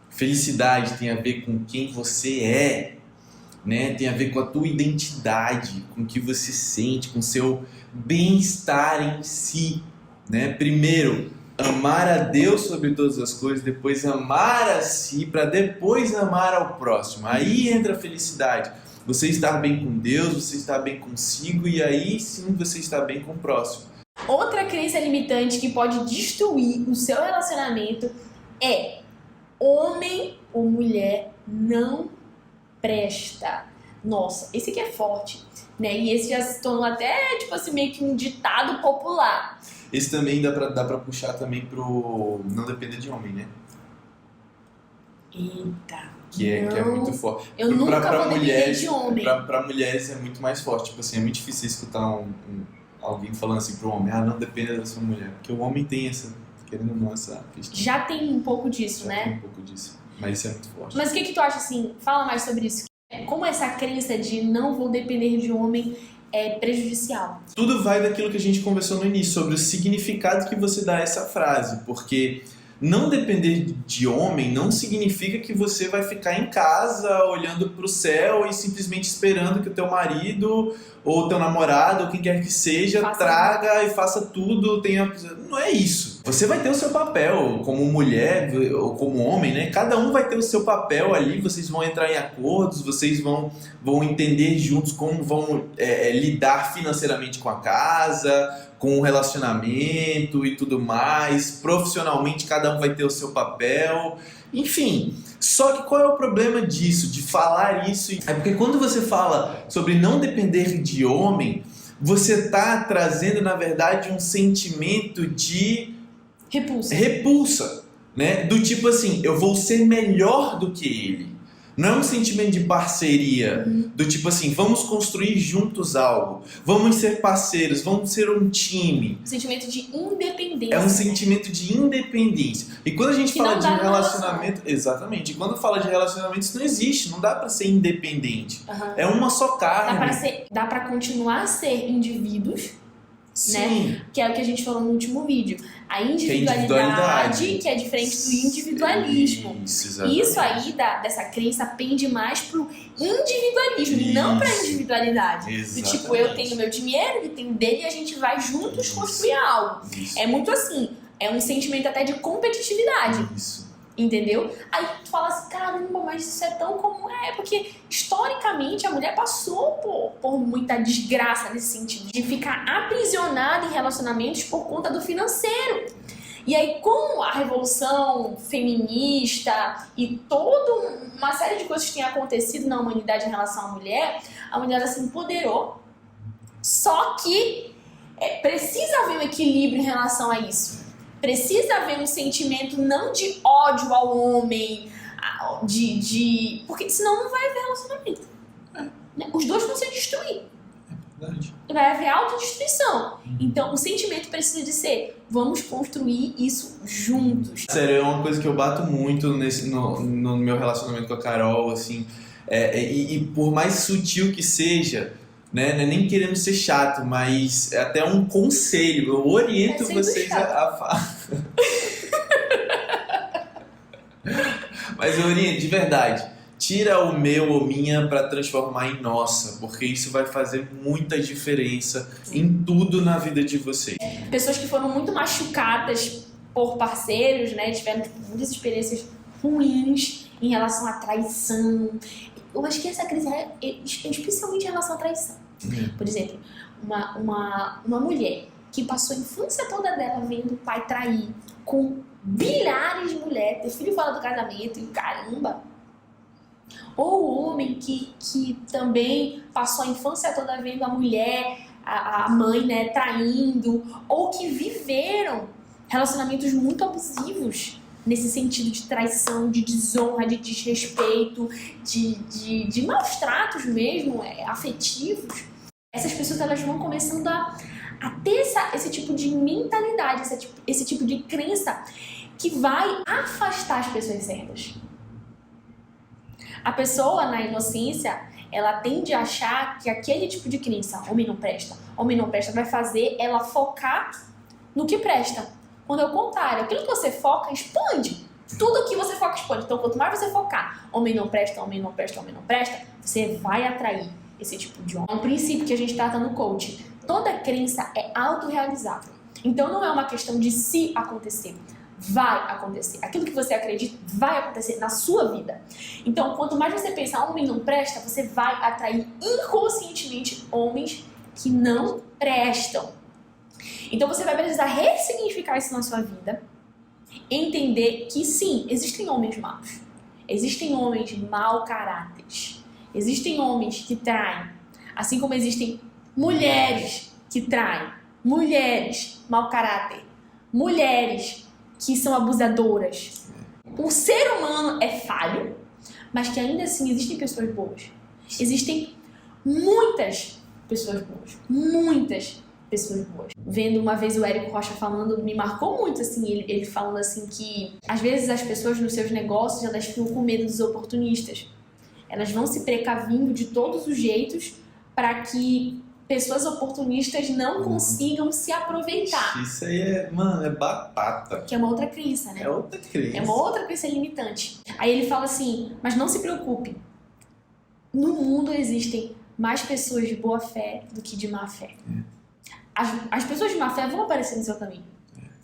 Felicidade tem a ver com quem você é, né? Tem a ver com a tua identidade, com o que você sente, com o seu bem-estar em si, né? Primeiro, amar a Deus sobre todas as coisas, depois amar a si, para depois amar ao próximo. Aí entra a felicidade. Você estar bem com Deus, você estar bem consigo, e aí sim você está bem com o próximo. Outra crença limitante que pode destruir o seu relacionamento é: homem ou mulher não presta. Nossa, esse aqui é forte, né? E esse já se tornou até, tipo assim, meio que um ditado popular. Esse também dá pra puxar também pro não depender de homem, né? Eita. Que é muito forte. Eu nunca vou depender de homem. Pra mulheres é muito mais forte. Tipo assim, é muito difícil escutar alguém falando assim pro homem: não dependa da sua mulher. Porque o homem tem querendo ou não, essa questão. Já tem um pouco disso, né? Tem um pouco disso. Mas isso é muito forte. Mas o que tu acha, assim? Fala mais sobre isso. Como essa crença de não vou depender de homem é prejudicial? Tudo vai daquilo que a gente conversou no início, sobre o significado que você dá a essa frase. Porque não depender de homem não significa que você vai ficar em casa olhando para o céu e simplesmente esperando que o teu marido ou teu namorado ou quem quer que seja traga e faça tudo. Não é isso. Você vai ter o seu papel como mulher ou como homem, né? Cada um vai ter o seu papel ali, vocês vão entrar em acordos, vocês vão entender juntos como vão lidar financeiramente com a casa, com o relacionamento e tudo mais. Profissionalmente, cada um vai ter o seu papel. Enfim, só que qual é o problema disso, de falar isso? É porque quando você fala sobre não depender de homem, você está trazendo, na verdade, um sentimento de repulsa, né? Do tipo assim, eu vou ser melhor do que ele. Não é um sentimento de parceria, do tipo assim, vamos construir juntos algo, vamos ser parceiros, vamos ser um time. Um sentimento de independência. É um sentimento de independência. E quando a gente fala de relacionamento, exatamente, e quando fala de relacionamento, isso não existe, não dá pra ser independente. É uma só carne. Dá pra continuar a ser indivíduos. Sim. Né? Que é o que a gente falou no último vídeo. A individualidade que é diferente do individualismo. Isso aí, dessa crença, pende mais pro individualismo, não pra individualidade. Exatamente. Do tipo, eu tenho meu dinheiro, ele tem dele, e a gente vai juntos construir algo. É muito assim, é um sentimento até de competitividade. Entendeu? Aí tu fala assim, caramba, mas isso é tão comum. Porque historicamente a mulher passou por muita desgraça nesse sentido, de ficar aprisionada em relacionamentos por conta do financeiro. E aí, com a revolução feminista e toda uma série de coisas que tem acontecido na humanidade em relação à mulher, a mulher se empoderou. Só que precisa haver um equilíbrio em relação a isso. Precisa haver um sentimento não de ódio ao homem, porque senão não vai haver relacionamento. né, os dois vão se destruir. Verdade. Vai haver autodestruição. Então, o sentimento precisa de ser: vamos construir isso juntos. Sério, é uma coisa que eu bato muito no meu relacionamento com a Carol, assim, e por mais sutil que seja, né, não é nem querendo ser chato, mas é até um conselho. Eu oriento vocês a Mas eu oriento, de verdade. Tira o meu ou minha para transformar em nossa, porque isso vai fazer muita diferença em tudo na vida de vocês. Pessoas que foram muito machucadas por parceiros, né, tiveram muitas experiências ruins em relação à traição. Eu acho que essa crise é especialmente em relação à traição. Por exemplo, uma mulher que passou a infância toda dela vendo o pai trair com bilhares de mulheres, ter filho fora do casamento e caramba. Ou o homem que também passou a infância toda vendo a mulher, a mãe, né, traindo, ou que viveram relacionamentos muito abusivos nesse sentido de traição, de desonra, de desrespeito, de maus tratos mesmo, afetivos. Essas pessoas, elas vão começando a ter esse tipo de mentalidade, esse tipo de crença que vai afastar as pessoas certas. A pessoa, na inocência, ela tende a achar que aquele tipo de crença, homem não presta, vai fazer ela focar no que presta. Quando é o contrário, aquilo que você foca expande. Tudo que você foca expande. Então, quanto mais você focar, homem não presta, você vai atrair esse tipo de homem. É um princípio que a gente trata no coaching. Toda crença é autorrealizável. Então, não é uma questão de se acontecer. Vai acontecer. Aquilo que você acredita vai acontecer na sua vida. Então, quanto mais você pensar homem não presta, você vai atrair inconscientemente homens que não prestam. Então, você vai precisar ressignificar isso na sua vida, entender que sim, existem homens maus, existem homens mau caráteres, existem homens que traem, assim como existem mulheres que traem, mulheres mau caráter, mulheres que são abusadoras. O ser humano é falho, mas que ainda assim existem pessoas boas. Existem muitas pessoas boas. Muitas pessoas boas. Vendo uma vez o Érico Rocha falando, me marcou muito assim, ele falando assim que às vezes as pessoas nos seus negócios, elas ficam com medo dos oportunistas. Elas vão se precavindo de todos os jeitos para que pessoas oportunistas não consigam se aproveitar. Isso aí é batata. Que é uma outra crença, né? É outra crença. É uma outra crença limitante. Aí ele fala assim, mas não se preocupe. No mundo existem mais pessoas de boa fé do que de má fé. As pessoas de má fé vão aparecer no seu caminho.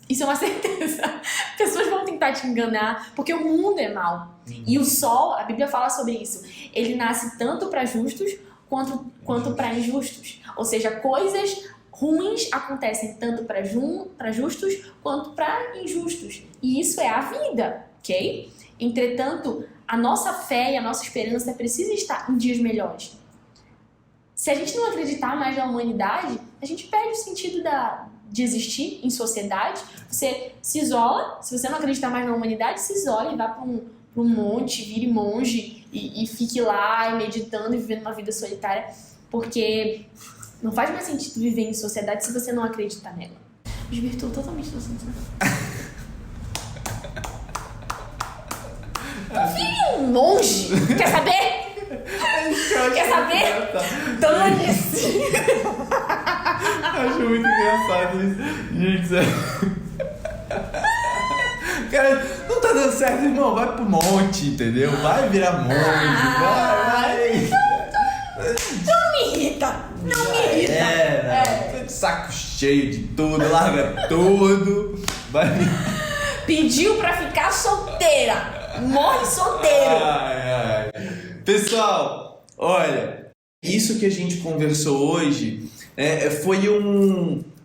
Isso é uma certeza. Pessoas vão tentar te enganar, porque o mundo é mau. E o sol, a Bíblia fala sobre isso, ele nasce tanto para justos quanto para injustos. Ou seja, coisas ruins acontecem tanto para justos quanto para injustos. E isso é a vida, ok? Entretanto, a nossa fé e a nossa esperança precisa estar em dias melhores. Se a gente não acreditar mais na humanidade, a gente perde o sentido de existir em sociedade. Você se isola, se você não acreditar mais na humanidade, se isola e vá para um monte, vire monge e fique lá meditando e vivendo uma vida solitária, porque não faz mais sentido viver em sociedade se você não acreditar nela. Desvirtuou totalmente do assunto. Vire um monge! Quer saber? Quer saber? Dane-se! Acho muito engraçado isso. Gente, sério. Cara, não tá dando certo, irmão. Vai pro monte, entendeu? Vai virar monge. Vai. Não me irrita! Não me irrita! Tô de saco cheio de tudo, larga tudo. Vai. Pediu pra ficar solteira. Morre solteiro. Ai. Pessoal, olha, isso que a gente conversou hoje foi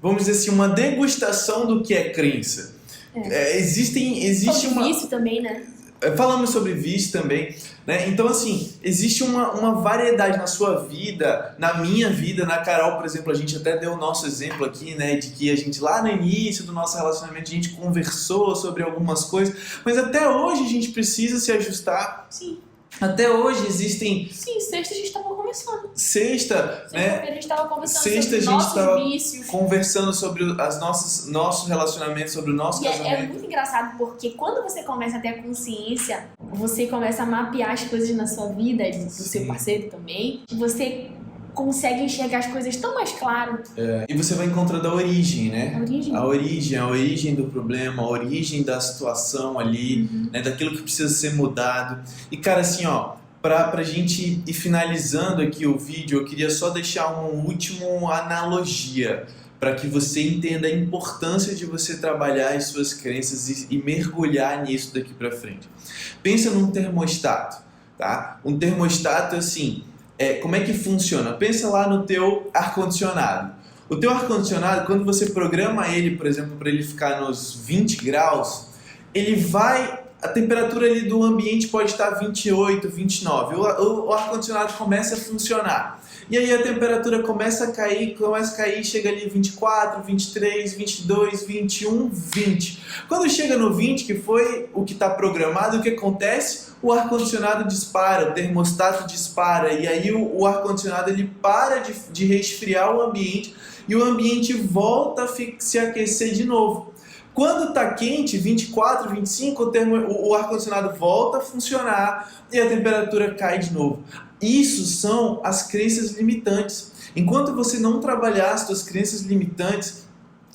vamos dizer assim, uma degustação do que é crença. Existe uma... vício também, né? Falamos sobre vício também, né? Então, assim, existe uma variedade na sua vida, na minha vida, na Carol, por exemplo, a gente até deu o nosso exemplo aqui, né? De que a gente, lá no início do nosso relacionamento, a gente conversou sobre algumas coisas, mas até hoje a gente precisa se ajustar. Sim. Até hoje existem... Sim, sexta a gente estava conversando. Sexta, né? A gente estava conversando sobre nossos vícios. Conversando sobre nossos relacionamentos, sobre o nosso casamento. É muito engraçado porque quando você começa a ter a consciência, você começa a mapear as coisas na sua vida, do seu parceiro também, você consegue enxergar as coisas tão mais claro. E você vai encontrando a origem, né? A origem do problema, a origem da situação ali, né? Daquilo que precisa ser mudado. E cara, assim, ó, pra gente ir finalizando aqui o vídeo, eu queria só deixar uma última analogia para que você entenda a importância de você trabalhar as suas crenças e mergulhar nisso daqui para frente. Pensa num termostato, tá? Um termostato, assim, como é que funciona? Pensa lá no teu ar-condicionado. O teu ar-condicionado, quando você programa ele, por exemplo, para ele ficar nos 20 graus, a temperatura ali do ambiente pode estar 28, 29. O ar-condicionado começa a funcionar. E aí a temperatura começa a cair, chega ali 24, 23, 22, 21, 20. Quando chega no 20, que foi o que está programado, o que acontece? O ar-condicionado dispara, o termostato dispara, e aí o ar-condicionado ele para de resfriar o ambiente e o ambiente volta a se aquecer de novo. Quando está quente, 24, 25, o ar-condicionado volta a funcionar e a temperatura cai de novo. Isso são as crenças limitantes. Enquanto você não trabalhar as suas crenças limitantes,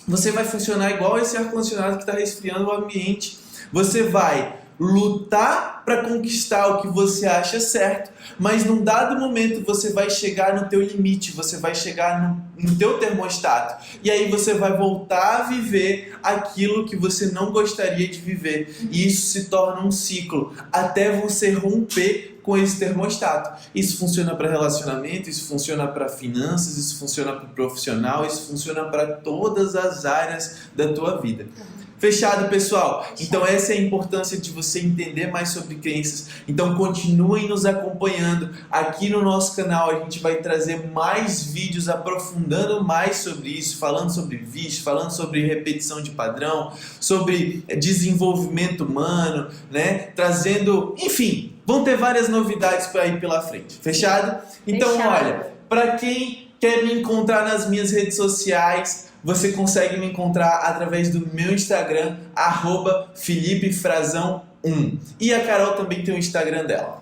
você vai funcionar igual esse ar-condicionado que está resfriando o ambiente. Você vai lutar para conquistar o que você acha certo, mas num dado momento você vai chegar no teu limite, você vai chegar no teu termostato, e aí você vai voltar a viver aquilo que você não gostaria de viver, e isso se torna um ciclo, até você romper com esse termostato. Isso funciona para relacionamento, isso funciona para finanças, isso funciona para o profissional, isso funciona para todas as áreas da tua vida. Fechado, pessoal? Então essa é a importância de você entender mais sobre crenças. Então continuem nos acompanhando aqui no nosso canal. A gente vai trazer mais vídeos aprofundando mais sobre isso, falando sobre vício, falando sobre repetição de padrão, sobre desenvolvimento humano, né? Trazendo, enfim, vão ter várias novidades para ir pela frente. Fechado? Então, olha, para quem quer me encontrar nas minhas redes sociais, você consegue me encontrar através do meu Instagram, @FelipeFrazão1. E a Carol também tem o Instagram dela.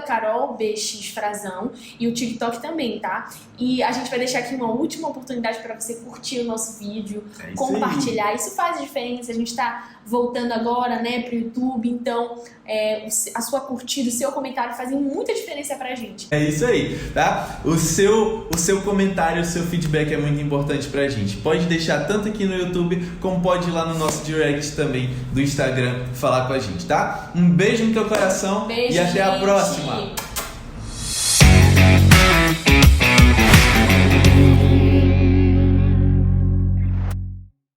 @CarolBXFrazão. E o TikTok também, tá? E a gente vai deixar aqui uma última oportunidade para você curtir o nosso vídeo, compartilhar. Isso faz diferença. A gente tá voltando agora, né, pro YouTube. Então, a sua curtida, o seu comentário fazem muita diferença pra gente. É isso aí, tá? O seu comentário, o seu feedback é muito importante pra gente. Pode deixar tanto aqui no YouTube, como pode ir lá no nosso direct também do Instagram falar com a gente, tá? Um beijo no teu coração e até a próxima!